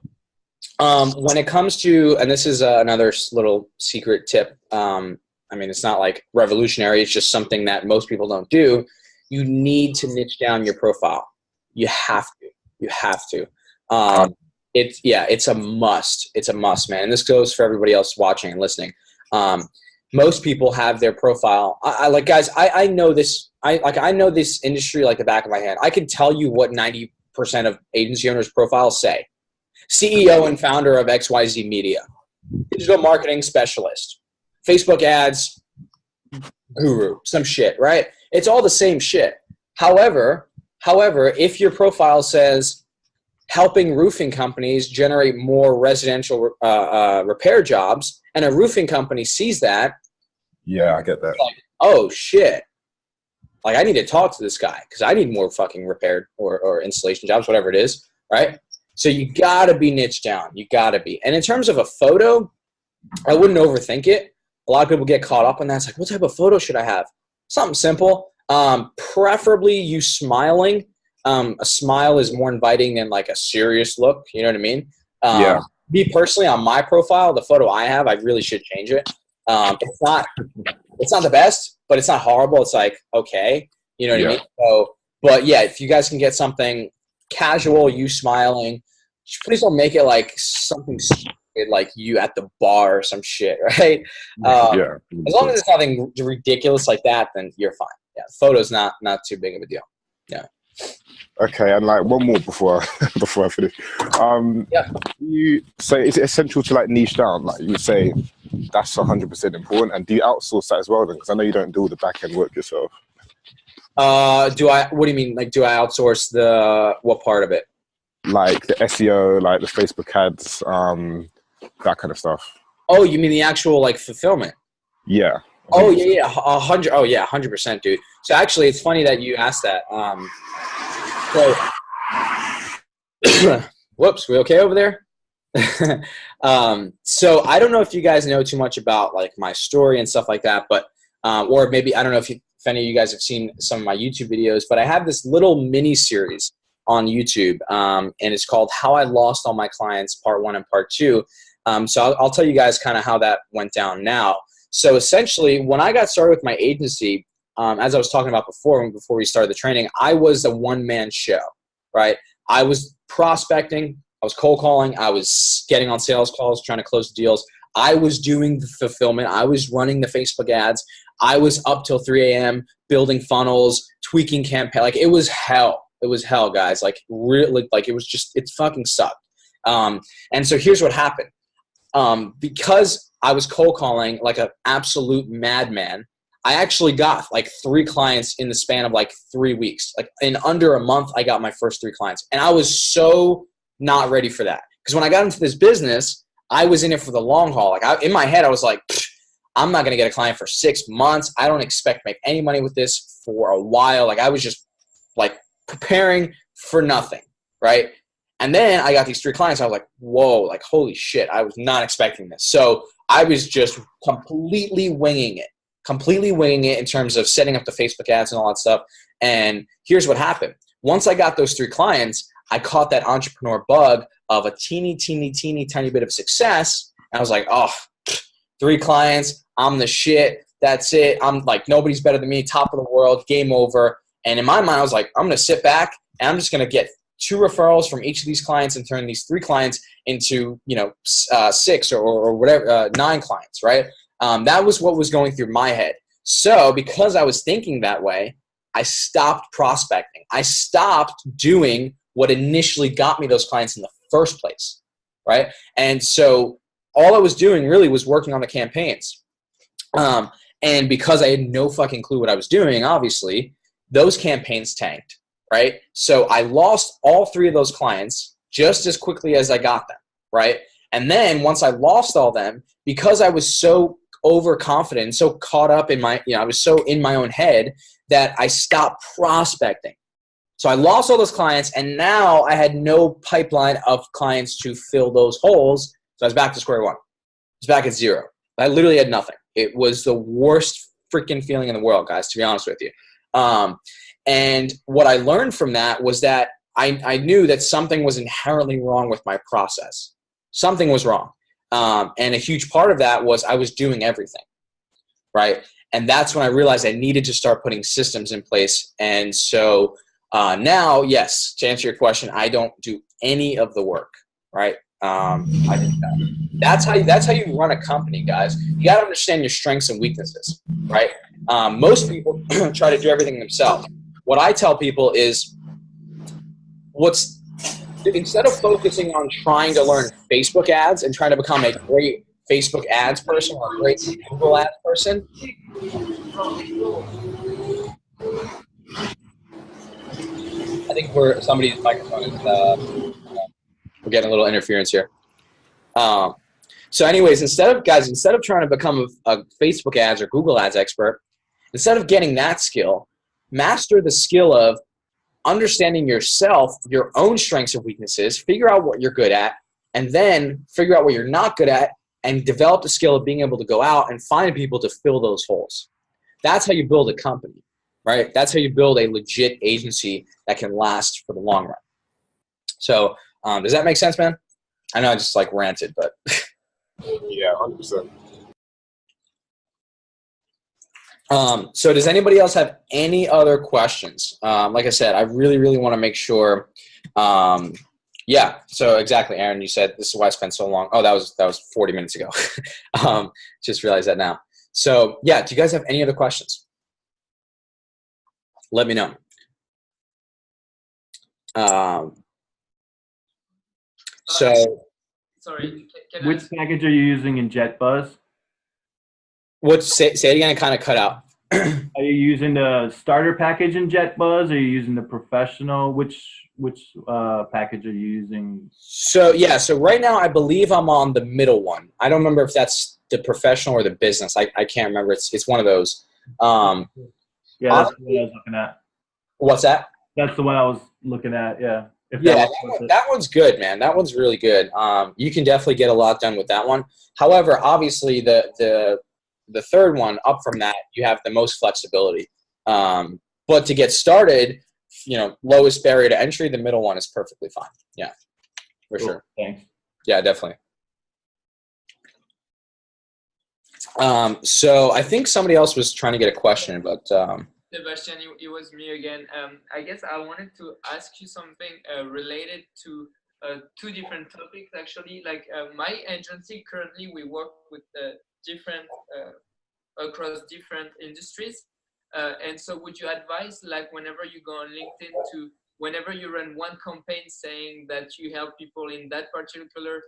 when it comes to, and this is another little secret tip, it's not like revolutionary, it's just something that most people don't do. You need to niche down your profile. You have to. It's a must. It's a must, man. And this goes for everybody else watching and listening. Most people have their profile. I know this. I know this industry like the back of my hand. I can tell you what 90% of agency owners' profiles say. CEO and founder of XYZ Media, digital marketing specialist, Facebook ads guru, some shit, right? It's all the same shit. However, if your profile says helping roofing companies generate more residential repair jobs, and a roofing company sees that, yeah, I get that. Like, oh shit. Like, I need to talk to this guy because I need more fucking repaired or installation jobs, whatever it is, right? So you got to be niche down. You got to be. And in terms of a photo, I wouldn't overthink it. A lot of people get caught up on that. It's like, what type of photo should I have? something simple. Preferably you smiling. A smile is more inviting than like a serious look. You know what I mean? Yeah. Me personally, on my profile, the photo I have, I really should change it. It's not the best, but it's not horrible. It's like, okay, you know what I mean? So, but yeah, if you guys can get something casual, you smiling, please don't make it like something stupid, like you at the bar or some shit, right? Yeah. As long as it's nothing ridiculous like that, then you're fine. Yeah, photo's not too big of a deal. Yeah. Okay, and like one more before before I finish. Yeah. You say, is it essential to like niche down? Like you would say that's 100% important, and do you outsource that as well then? Because I know you don't do all the back end work yourself. What do you mean? Like, do I outsource what part of it? Like the SEO, like the Facebook ads, that kind of stuff. Oh, you mean the actual like fulfillment? Yeah. Oh yeah, 100. Oh yeah, 100%, dude. So actually, it's funny that you asked that. So, whoops, we okay over there? So I don't know if you guys know too much about like my story and stuff like that, but or maybe I don't know if any of you guys have seen some of my YouTube videos, but I have this little mini series on YouTube, and it's called "How I Lost All My Clients: Part 1 and Part 2." So I'll tell you guys kind of how that went down now. So essentially, when I got started with my agency, as I was talking about before we started the training, I was a one-man show, right? I was prospecting, I was cold calling, I was getting on sales calls, trying to close deals. I was doing the fulfillment. I was running the Facebook ads. I was up till 3 a.m. building funnels, tweaking campaign. Like it was hell. It was hell, guys. Like really, like it fucking sucked. And so here's what happened. Because I was cold calling like an absolute madman, I actually got like 3 clients in the span of like 3 weeks. Like in under a month, I got my first 3 clients. And I was so not ready for that. Because when I got into this business, I was in it for the long haul. Like in my head, I was like, I'm not going to get a client for 6 months. I don't expect to make any money with this for a while. Like I was just like preparing for nothing, right? And then I got these 3 clients. I was like, whoa, like holy shit. I was not expecting this. So I was just completely winging it in terms of setting up the Facebook ads and all that stuff. And here's what happened. Once I got those 3 clients, I caught that entrepreneur bug of a teeny bit of success. And I was like, oh, 3 clients, I'm the shit. That's it. I'm like, nobody's better than me, top of the world, game over. And in my mind, I was like, I'm going to sit back and I'm just going to get 2 referrals from each of these clients and turn these 3 clients into, 6 or whatever, 9 clients, right? That was what was going through my head. So because I was thinking that way, I stopped prospecting. I stopped doing what initially got me those clients in the first place, right? And so all I was doing really was working on the campaigns. And because I had no fucking clue what I was doing, obviously, those campaigns tanked, right? So I lost all 3 of those clients just as quickly as I got them, right? And then once I lost all them, because I was so overconfident and so caught up in my, I was so in my own head that I stopped prospecting. So I lost all those clients, and now I had no pipeline of clients to fill those holes. So I was back to square one. I was back at 0. I literally had nothing. It was the worst freaking feeling in the world, guys, to be honest with you. And what I learned from that was that I knew that something was inherently wrong with my process. Something was wrong. And a huge part of that was I was doing everything, right? And that's when I realized I needed to start putting systems in place. And so now, yes, to answer your question, I don't do any of the work, right? I did that. That's how you run a company, guys. You got to understand your strengths and weaknesses, right? Most people try to do everything themselves. What I tell people is instead of focusing on trying to learn Facebook ads and trying to become a great Facebook ads person or a great Google ads person, I think somebody's microphone is we're getting a little interference here. So anyways, instead of trying to become a Facebook ads or Google ads expert, instead of getting that skill, master the skill of understanding yourself, your own strengths and weaknesses, figure out what you're good at, and then figure out what you're not good at, and develop the skill of being able to go out and find people to fill those holes. That's how you build a company, right? That's how you build a legit agency that can last for the long run. So does that make sense, man? I know I just like ranted, but. Yeah, 100%. So does anybody else have any other questions? Like I said, I really, really want to make sure. Yeah, so exactly, Aaron, you said this is why I spent so long. Oh, that was 40 minutes ago. Just realized that now. So yeah, do you guys have any other questions? Let me know. Sorry, can Which package are you using in JetBuzz? Say it again, it kind of cut out. Are you using the starter package in JetBuzz? Or are you using the professional? Which package are you using? So yeah, so right now I believe I'm on the middle one. I don't remember if that's the professional or the business. I can't remember. It's one of those. Yeah, that's the one I was looking at. What's that? That's the one I was looking at. Yeah. Yeah, that one's good, man. That one's really good. You can definitely get a lot done with that one. However, obviously the third one up from that, you have the most flexibility. But to get started, lowest barrier to entry, the middle one is perfectly fine. Yeah, for sure. Thanks. Yeah, definitely. So I think somebody else was trying to get a question, but Sebastian, it was me again. I guess I wanted to ask you something related to two different topics, actually. Like my agency, currently we work with different across different industries. And so would you advise, like whenever you go on LinkedIn, to whenever you run one campaign saying that you help people in that particular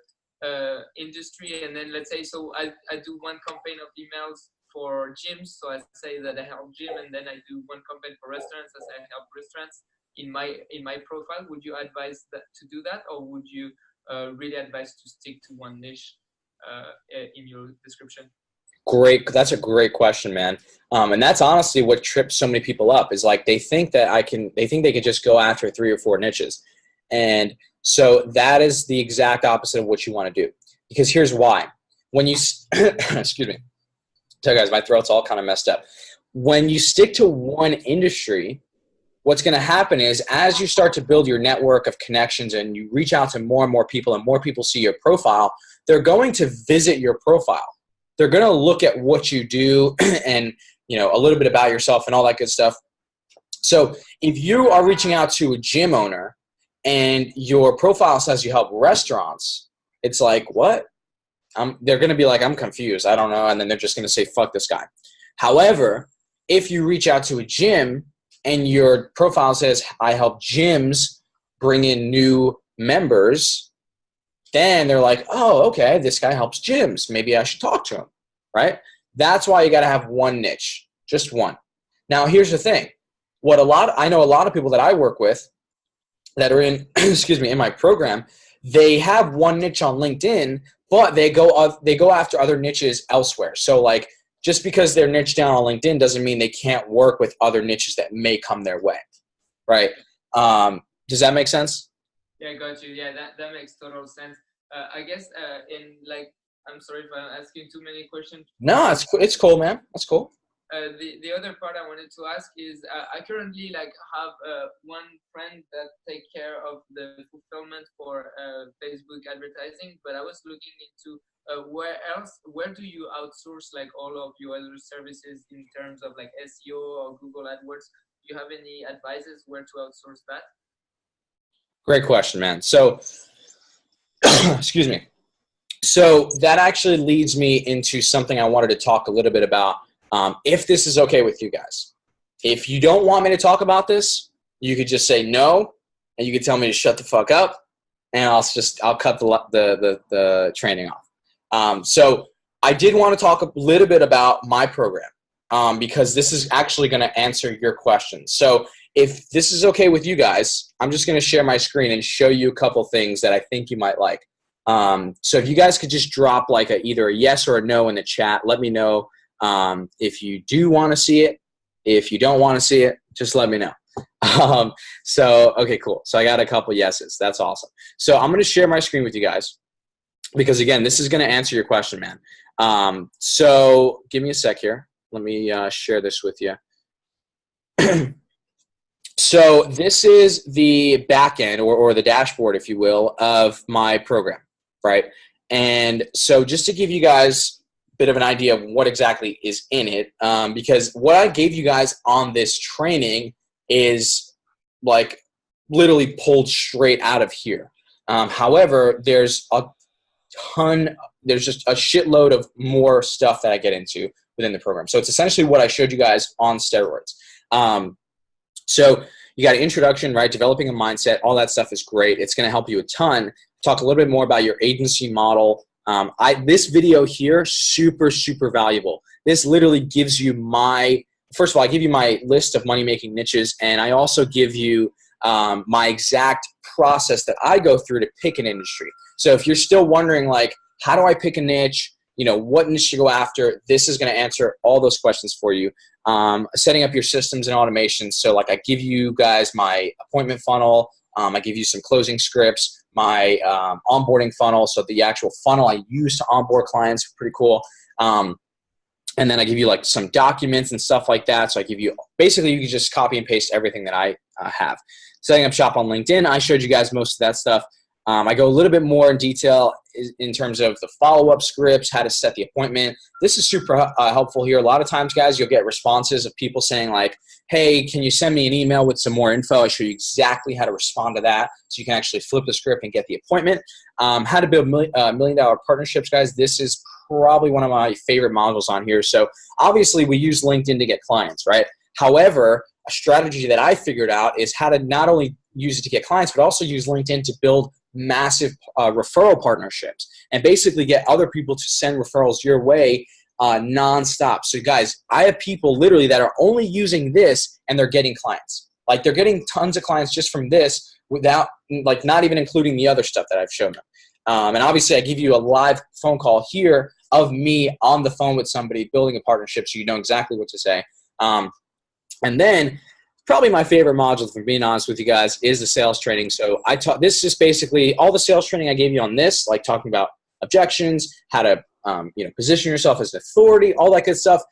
industry, and then let's say, so I do one campaign of emails for gyms, so I say that I help gym, and then I do one campaign for restaurants, as I help restaurants in my profile. Would you advise that to do that, or would you really advise to stick to one niche in your description? Great. That's a great question, man. And that's honestly what trips so many people up, is like they think they can just go after 3 or 4 niches. And so that is the exact opposite of what you want to do, because here's why. When you, excuse me. So guys, my throat's all kind of messed up. When you stick to one industry, what's going to happen is as you start to build your network of connections and you reach out to more and more people and more people see your profile, they're going to visit your profile. They're going to look at what you do and, a little bit about yourself and all that good stuff. So if you are reaching out to a gym owner and your profile says you help restaurants, it's like, what? They're going to be like, I'm confused. I don't know. And then they're just going to say, fuck this guy. However, if you reach out to a gym and your profile says, I help gyms bring in new members, then they're like, oh, okay, this guy helps gyms. Maybe I should talk to him, right? That's why you got to have one niche, just one. Now, here's the thing. I know a lot of people that I work with that are in, excuse me, in my program, they have one niche on LinkedIn, but they go after other niches elsewhere. So like, just because they're niche down on LinkedIn doesn't mean they can't work with other niches that may come their way, right? Does that make sense? Yeah, got you. Yeah, that makes total sense. I guess I'm sorry if I'm asking too many questions. No, it's cool, man. That's cool. The other part I wanted to ask is I currently have one friend that take care of the fulfillment for Facebook advertising, but I was looking into where do you outsource all of your other services in terms of SEO or Google AdWords? Do you have any advices where to outsource that? Great question, man. So, excuse me. So that actually leads me into something I wanted to talk a little bit about. If this is okay with you guys. If you don't want me to talk about this, you could just say no, and you could tell me to shut the fuck up, and I'll cut the training off. So I did want to talk a little bit about my program because this is actually going to answer your questions. So if this is okay with you guys, I'm just going to share my screen and show you a couple things that I think you might like. So if you guys could just drop either a yes or a no in the chat, let me know. If you do want to see it, if you don't want to see it, just let me know. Okay, cool. So I got a couple yeses. That's awesome. So I'm going to share my screen with you guys because again, this is going to answer your question, man. So give me a sec here. Let me share this with you. So this is the back end or the dashboard, if you will, of my program, right? And so just to give you guys a bit of an idea of what exactly is in it, because what I gave you guys on this training is like literally pulled straight out of here. However, there's just a shitload of more stuff that I get into within the program. So it's essentially what I showed you guys on steroids. So you got an introduction, right? Developing a mindset, all that stuff is great. It's going to help you a ton. Talk a little bit more about your agency model. This video here, super, super valuable. This literally gives you first of all, I give you my list of money-making niches, and I also give you my exact process that I go through to pick an industry. So if you're still wondering, like, how do I pick a niche? You know, what niche to go after? This is going to answer all those questions for you. Setting up your systems and automation. So like I give you guys my appointment funnel. I give you some closing scripts, my onboarding funnel. So the actual funnel I use to onboard clients, pretty cool. And then I give you like some documents and stuff like that. So I give you, basically you can just copy and paste everything that I have. Setting up shop on LinkedIn. I showed you guys most of that stuff. I go a little bit more in detail in terms of the follow-up scripts, how to set the appointment. This is super helpful here. A lot of times, guys, you'll get responses of people saying like, hey, can you send me an email with some more info? I show you exactly how to respond to that so you can actually flip the script and get the appointment. How to build million-dollar partnerships, guys. This is probably one of my favorite modules on here. So obviously, we use LinkedIn to get clients, right? However, a strategy that I figured out is how to not only use it to get clients, but also use LinkedIn to build massive referral partnerships and basically get other people to send referrals your way nonstop. So guys, I have people literally that are only using this and they're getting clients. Like they're getting tons of clients just from this without, like, not even including the other stuff that I've shown them. And obviously I give you a live phone call here of me on the phone with somebody building a partnership so you know exactly what to say. And then probably my favorite module, if I'm being honest with you guys, is the sales training. So this is basically all the sales training I gave you on this, like talking about objections, how to position yourself as an authority, all that good stuff.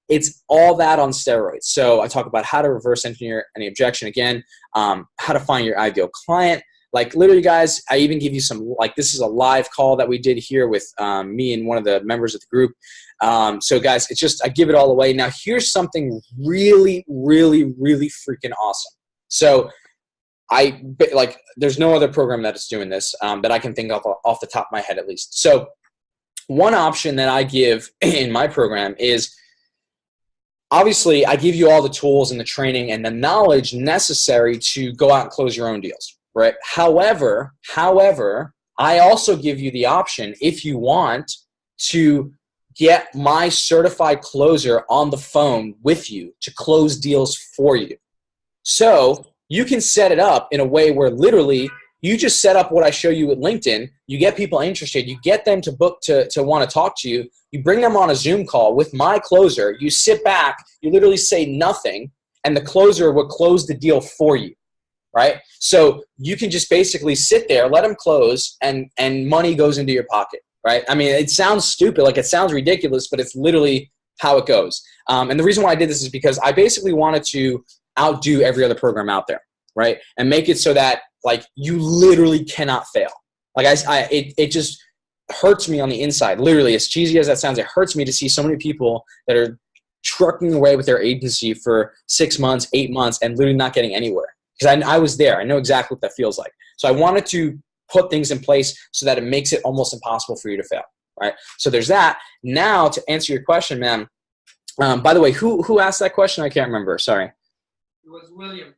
It's all that on steroids. So I talk about how to reverse engineer any objection again, how to find your ideal client. Like literally, guys, I even give you some, like this is a live call that we did here with me and one of the members of the group. So guys, it's just, I give it all away. Now here's something really, really, really freaking awesome. So there's no other program that is doing this that I can think of off the top of my head at least. So one option that I give in my program is, obviously I give you all the tools and the training and the knowledge necessary to go out and close your own deals, right? However, I also give you the option, if you want, to get my certified closer on the phone with you to close deals for you. So you can set it up in a way where literally you just set up what I show you with LinkedIn. You get people interested. You get them to book to want to talk to you. You bring them on a Zoom call with my closer. You sit back. You literally say nothing, and the closer will close the deal for you, right? So you can just basically sit there, let them close, and money goes into your pocket. Right? I mean, it sounds stupid, like it sounds ridiculous, but it's literally how it goes. And the reason why I did this is because I basically wanted to outdo every other program out there, right? And make it so that like you literally cannot fail. Like it just hurts me on the inside. Literally, as cheesy as that sounds, it hurts me to see so many people that are trucking away with their agency for 6 months, 8 months, and literally not getting anywhere. Because I was there. I know exactly what that feels like. So I wanted to put things in place so that it makes it almost impossible for you to fail, right? So there's that. Now to answer your question, man, by the way, who asked that question? I can't remember, sorry. It was William.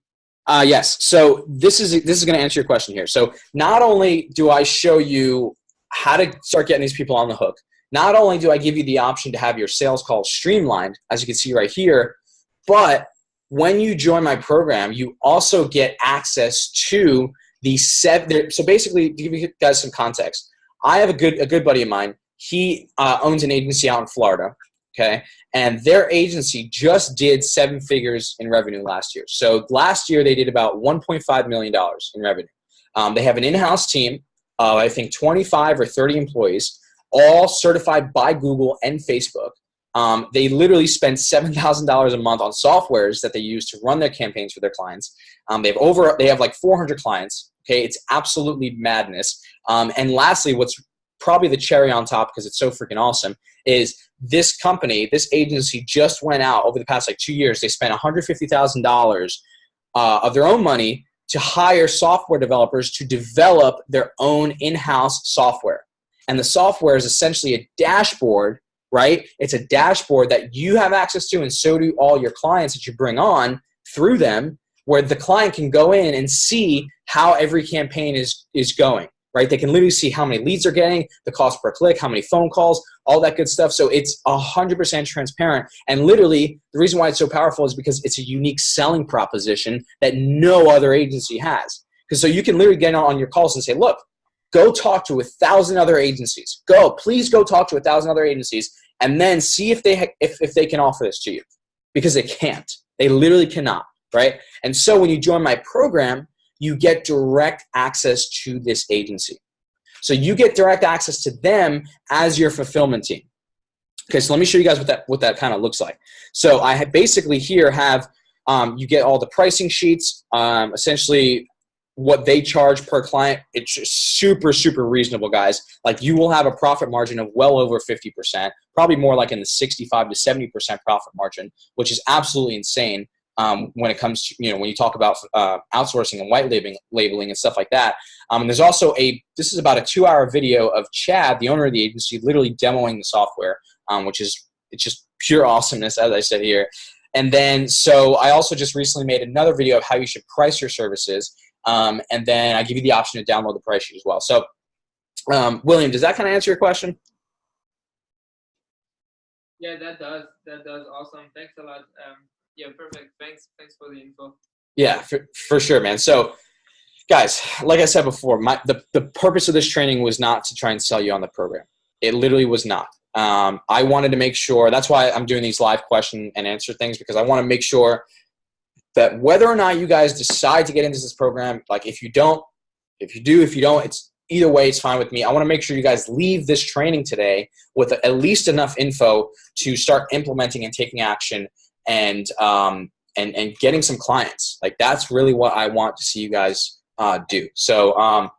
Yes, so this is going to answer your question here. So not only do I show you how to start getting these people on the hook, not only do I give you the option to have your sales calls streamlined, as you can see right here, but when you join my program, you also get access to so basically, to give you guys some context, I have a good buddy of mine. He owns an agency out in Florida, okay? And their agency just did 7 figures in revenue last year. So last year, they did about $1.5 million in revenue. They have an in-house team of, I think, 25 or 30 employees, all certified by Google and Facebook. They literally spend $7,000 a month on softwares that they use to run their campaigns for their clients. They have like 400 clients. Okay, it's absolutely madness. And lastly, what's probably the cherry on top, because it's so freaking awesome, is this company, this agency just went out over the past like 2 years. They spent $150,000 of their own money to hire software developers to develop their own in-house software. And the software is essentially a dashboard, right? It's a dashboard that you have access to, and so do all your clients that you bring on through them, where the client can go in and see how every campaign is going, right? They can literally see how many leads they're getting, the cost per click, how many phone calls, all that good stuff. So it's 100% transparent. And literally, the reason why it's so powerful is because it's a unique selling proposition that no other agency has. Because so you can literally get on your calls and say, look, go talk to 1,000 other agencies. Please go talk to 1,000 other agencies, and then see if they can offer this to you. Because they can't. They literally cannot, right? And so when you join my program, you get direct access to this agency. So you get direct access to them as your fulfillment team. Okay, so let me show you guys what that kind of looks like. So I basically here have, you get all the pricing sheets, essentially what they charge per client. It's just super, super reasonable, guys. Like, you will have a profit margin of well over 50%, probably more like in the 65 to 70% profit margin, which is absolutely insane. When it comes to, when you talk about outsourcing and white labeling and stuff like that. And there's also this is about a 2-hour video of Chad, the owner of the agency, literally demoing the software, it's just pure awesomeness, as I said here. And then, so I also just recently made another video of how you should price your services. And then I give you the option to download the price sheet as well. So, William, does that kind of answer your question? Yeah, that does. Awesome. Thanks a lot. Yeah, perfect. Thanks for the info. Yeah, for sure, man. So, guys, like I said before, the purpose of this training was not to try and sell you on the program. It literally was not. I wanted to make sure, that's why I'm doing these live question and answer things, because I want to make sure that whether or not you guys decide to get into this program, like if you do, if you don't, it's either way, it's fine with me. I want to make sure you guys leave this training today with at least enough info to start implementing and taking action and getting some clients. Like, that's really what I want to see you guys do. So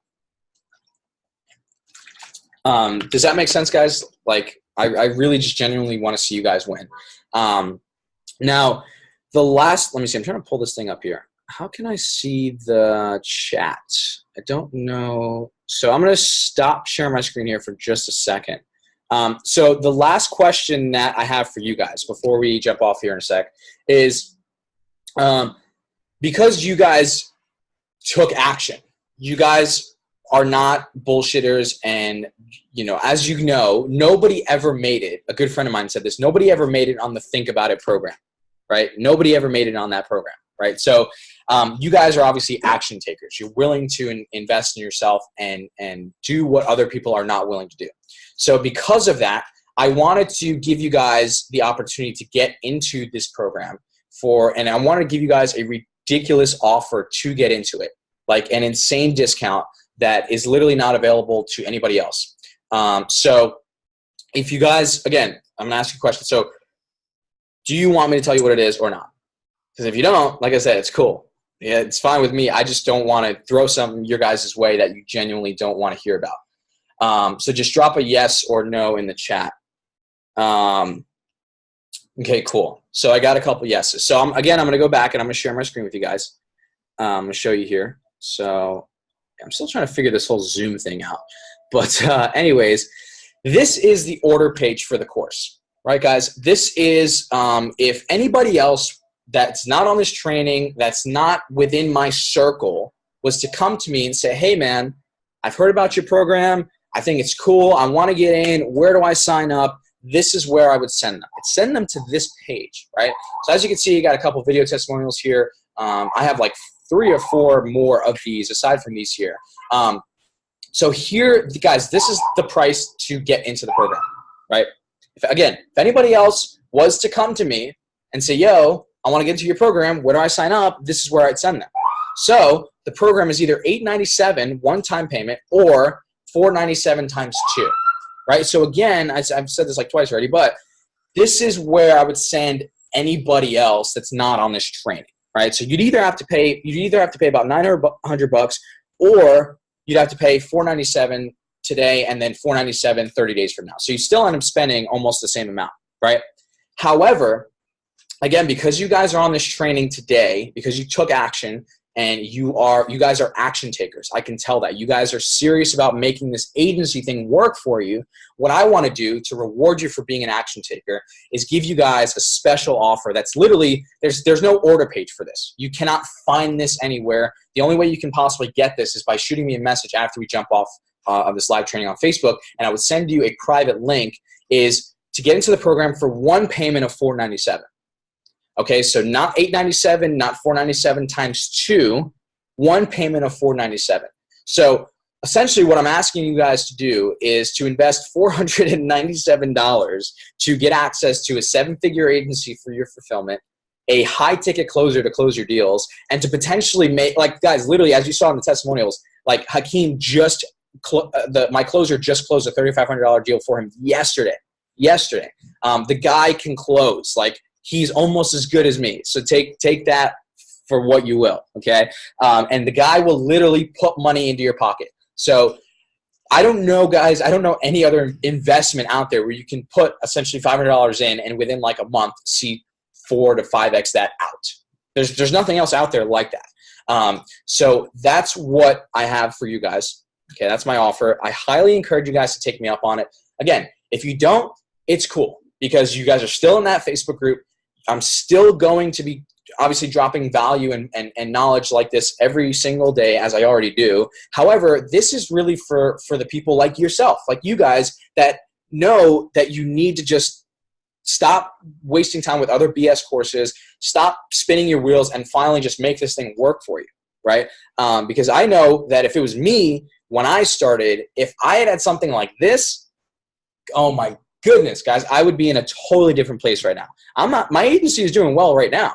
does that make sense, guys? Like, I really just genuinely want to see you guys win. Now, let me see, I'm trying to pull this thing up here. How can I see the chat? I don't know. So I'm going to stop sharing my screen here for just a second. So the last question that I have for you guys before we jump off here in a sec is, because you guys took action, you guys are not bullshitters, and as you know, nobody ever made it. A good friend of mine said this. Nobody ever made it on the Think About It program, right? Nobody ever made it on that program, right? So you guys are obviously action takers. You're willing to invest in yourself and do what other people are not willing to do. So because of that, I wanted to give you guys the opportunity to get into this program and I want to give you guys a ridiculous offer to get into it, like an insane discount that is literally not available to anybody else. So if you guys, again, I'm gonna ask you a question. So do you want me to tell you what it is or not? Because if you don't, like I said, it's cool. Yeah, it's fine with me. I just don't want to throw something your guys' way that you genuinely don't want to hear about. So just drop a yes or no in the chat. Okay, cool. So I got a couple yeses. So I'm going to go back and I'm going to share my screen with you guys. I'm going to show you here. So I'm still trying to figure this whole Zoom thing out. But anyways, this is the order page for the course. Right, guys? This is, if anybody else that's not on this training, that's not within my circle, was to come to me and say, hey, man, I've heard about your program. I think it's cool. I want to get in. Where do I sign up? This is where I would send them. I'd send them to this page, right? So as you can see, you got a couple video testimonials here. I have like 3 or 4 more of these aside from these here. So here, guys, this is the price to get into the program, right? Again, if anybody else was to come to me and say, yo, I want to get into your program, where do I sign up? This is where I'd send them. So the program is either $897 one-time payment or $497 times 2, right? So again, I've said this like twice already, but this is where I would send anybody else that's not on this training, right? So you'd either have to pay about $900 or you'd have to pay $497 today and then $497 30 days from now. So you still end up spending almost the same amount, right? However, again, because you guys are on this training today, because you took action and you guys are action takers, I can tell that. You guys are serious about making this agency thing work for you. What I want to do to reward you for being an action taker is give you guys a special offer that's literally, there's no order page for this. You cannot find this anywhere. The only way you can possibly get this is by shooting me a message after we jump off of this live training on Facebook, and I would send you a private link, is to get into the program for one payment of $497. Okay, so not $897, not $497 times 2, one payment of $497. So essentially what I'm asking you guys to do is to invest $497 to get access to a 7-figure agency for your fulfillment, a high-ticket closer to close your deals, and to potentially make, like, guys, literally, as you saw in the testimonials, like Hakeem my closer just closed a $3,500 deal for him yesterday. The guy can close. Like, he's almost as good as me. So take that for what you will, okay? And the guy will literally put money into your pocket. So I don't know, guys, I don't know any other investment out there where you can put essentially $500 in and within like a month see 4 to 5x that out. There's nothing else out there like that. So that's what I have for you guys. Okay, that's my offer. I highly encourage you guys to take me up on it. Again, if you don't, it's cool because you guys are still in that Facebook group. I'm still going to be obviously dropping value and knowledge like this every single day, as I already do. However, this is really for the people like yourself, like you guys, that know that you need to just stop wasting time with other BS courses, stop spinning your wheels, and finally just make this thing work for you, right? Because I know that if it was me when I started, if I had something like this, oh my goodness, guys, I would be in a totally different place right now. My agency is doing well right now.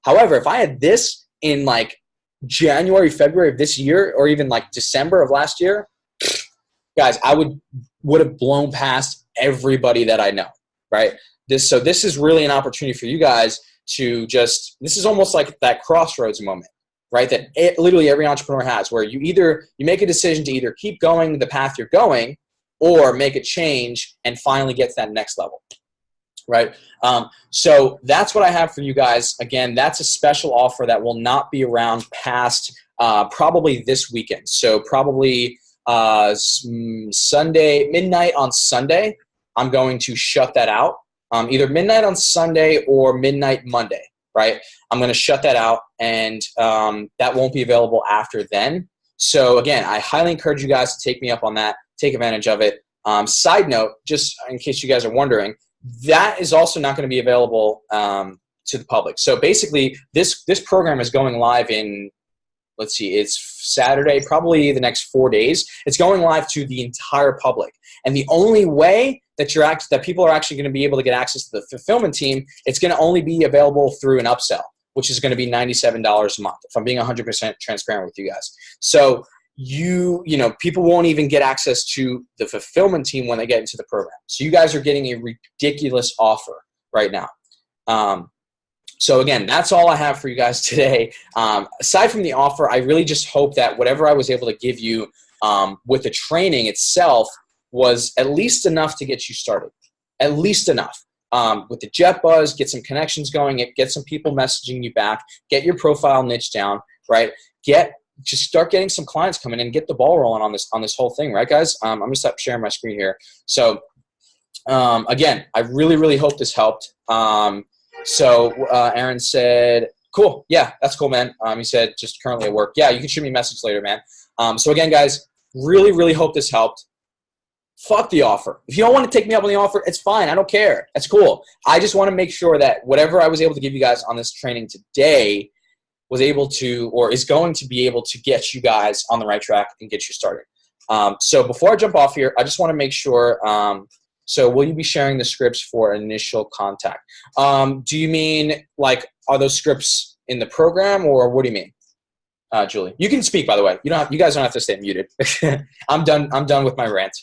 However, if I had this in like January, February of this year, or even like December of last year, guys, I would have blown past everybody that I know, right? So this is really an opportunity for you guys to just, this is almost like that crossroads moment, right? That literally every entrepreneur has, where you make a decision to either keep going the path you're going or make a change and finally get to that next level, right? So that's what I have for you guys. Again, that's a special offer that will not be around past probably this weekend. So probably Sunday, midnight on Sunday, I'm going to shut that out. Either midnight on Sunday or midnight Monday, right? I'm going to shut that out, and that won't be available after then. So again, I highly encourage you guys to take me up on that. Take advantage of it. Side note, just in case you guys are wondering, that is also not going to be available to the public. So basically, this program is going live in, let's see, it's Saturday, probably the next 4 days. It's going live to the entire public. And the only way that people are actually going to be able to get access to the fulfillment team, it's going to only be available through an upsell, which is going to be $97 a month, if I'm being 100% transparent with you guys. So you know, people won't even get access to the fulfillment team when they get into the program. So you guys are getting a ridiculous offer right now. So again, that's all I have for you guys today. Aside from the offer, I really just hope that whatever I was able to give you with the training itself was at least enough to get you started. At least enough. With the jet buzz, get some connections going, get some people messaging you back, get your profile niche down, right? Just start getting some clients coming in and get the ball rolling on this whole thing, right, guys? I'm going to stop sharing my screen here. So again, I really, really hope this helped. Aaron said, cool. Yeah, that's cool, man. He said, just currently at work. Yeah, you can shoot me a message later, man. So again, guys, really, really hope this helped. Fuck the offer. If you don't want to take me up on the offer, it's fine. I don't care. That's cool. I just want to make sure that whatever I was able to give you guys on this training today was able to, or is going to be able to, get you guys on the right track and get you started. So before I jump off here, I just want to make sure, so will you be sharing the scripts for initial contact? Do you mean, like, are those scripts in the program, or what do you mean? Julie, you can speak, by the way. You guys don't have to stay muted. I'm done with my rant.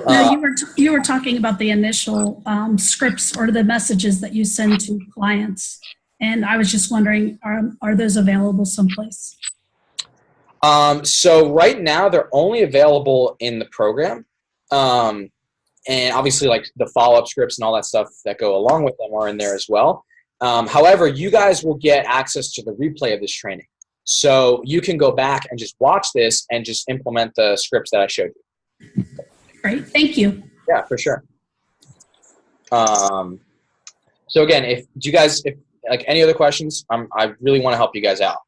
No, you were talking about the initial scripts or the messages that you send to clients, and I was just wondering, are those available someplace? So right now they're only available in the program, and obviously like the follow-up scripts and all that stuff that go along with them are in there as well. However, you guys will get access to the replay of this training, so you can go back and just watch this and just implement the scripts that I showed you. Great, thank you. Yeah, for sure. So again, if like any other questions, I really want to help you guys out.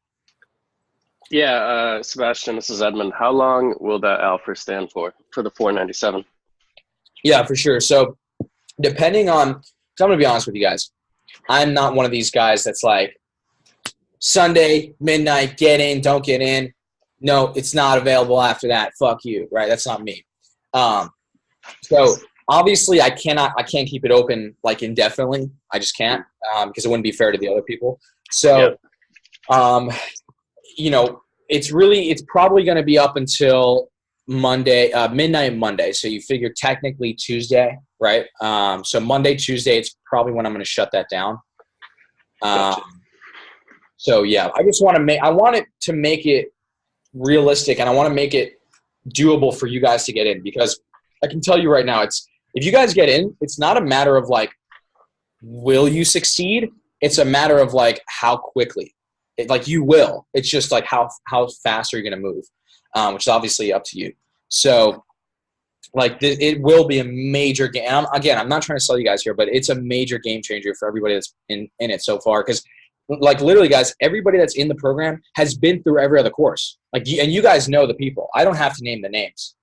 Yeah, Sebastian, this is Edmund. How long will that alpha stand for the 497? Yeah, for sure. So depending on, so I'm going to be honest with you guys. I'm not one of these guys that's like, Sunday, midnight, get in, don't get in. No, it's not available after that. Fuck you, right? That's not me. So obviously I can't keep it open like indefinitely. I just can't because it wouldn't be fair to the other people. So, you know, it's probably going to be up until Monday, midnight Monday. So you figure technically Tuesday, right? So Monday, Tuesday, it's probably when I'm going to shut that down. Gotcha. So yeah, I just want to I want it to make it realistic, and I want to make it doable for you guys to get in, because I can tell you right now, if you guys get in, it's not a matter of like, will you succeed? It's a matter of like how quickly. Like you will. It's just like how fast are you going to move, which is obviously up to you. So like it will be a major game. Again, I'm not trying to sell you guys here, but it's a major game changer for everybody that's in it so far, because like literally guys, everybody that's in the program has been through every other course. Like, and you guys know the people. I don't have to name the names.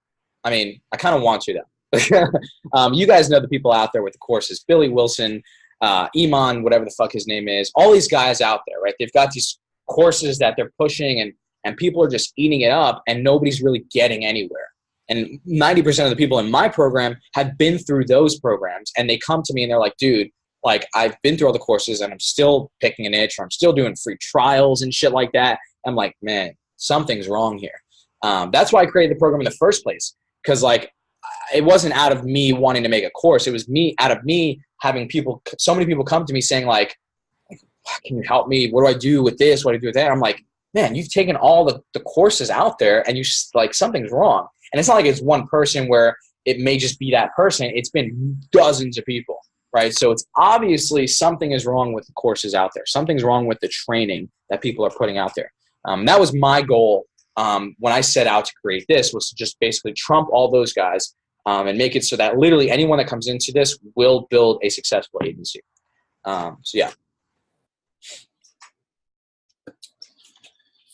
I mean, I kind of want to though. You guys know the people out there with the courses, Billy Wilson, Iman, whatever the fuck his name is, all these guys out there, right? They've got these courses that they're pushing, and people are just eating it up, and nobody's really getting anywhere. And 90% of the people in my program have been through those programs, and they come to me and they're like, dude, like I've been through all the courses and I'm still picking an itch, or I'm still doing free trials and shit like that. I'm like, man, something's wrong here. That's why I created the program in the first place. Cause like, it wasn't out of me wanting to make a course. It was out of me having so many people come to me saying like, can you help me? What do I do with this? What do I do with that? I'm like, man, you've taken all the courses out there, and like something's wrong. And it's not like it's one person where it may just be that person. It's been dozens of people, right? So it's obviously something is wrong with the courses out there. Something's wrong with the training that people are putting out there. That was my goal when I set out to create this, was to just basically trump all those guys and make it so that literally anyone that comes into this will build a successful agency. So yeah.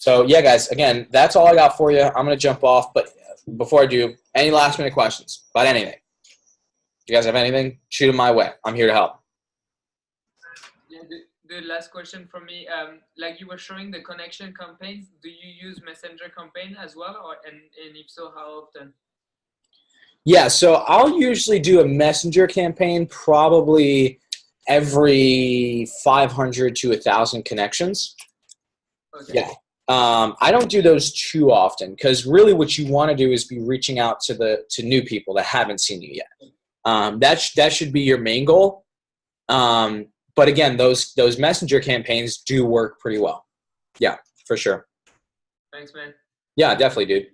So yeah, guys, again, that's all I got for you. I'm going to jump off, but before I do, any last minute questions about anything? If you guys have anything, shoot them my way. I'm here to help. Yeah, the last question from me, like you were showing the connection campaigns, do you use Messenger campaign as well, and if so, how often? Yeah, so I'll usually do a Messenger campaign probably every 500 to 1,000 connections. Okay. Yeah. I don't do those too often, because really what you want to do is be reaching out to new people that haven't seen you yet. That should be your main goal. But again, those Messenger campaigns do work pretty well. Yeah, for sure. Thanks, man. Yeah, definitely, dude.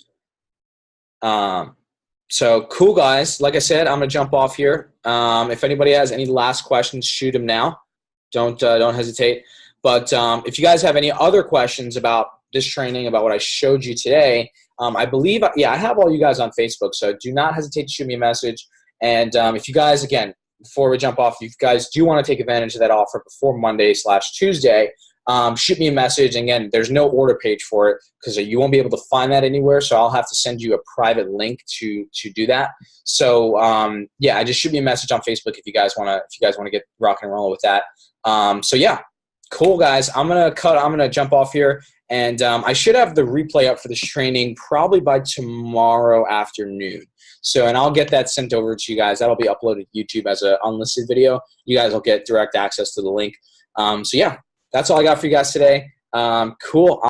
So cool, guys. Like I said, I'm gonna jump off here. If anybody has any last questions, shoot them now. Don't hesitate. But if you guys have any other questions about this training, about what I showed you today, I believe, I have all you guys on Facebook, so do not hesitate to shoot me a message. And if you guys, again, before we jump off, if you guys do want to take advantage of that offer before Monday/Tuesday, shoot me a message. Again, there's no order page for it, because you won't be able to find that anywhere, so I'll have to send you a private link to do that. So yeah, just shoot me a message on Facebook if you guys want to get rocking and rolling with that. So yeah. Cool, guys. I'm gonna jump off here, and I should have the replay up for this training probably by tomorrow afternoon. So, and I'll get that sent over to you guys. That'll be uploaded to YouTube as an unlisted video. You guys will get direct access to the link. So yeah, that's all I got for you guys today. Cool.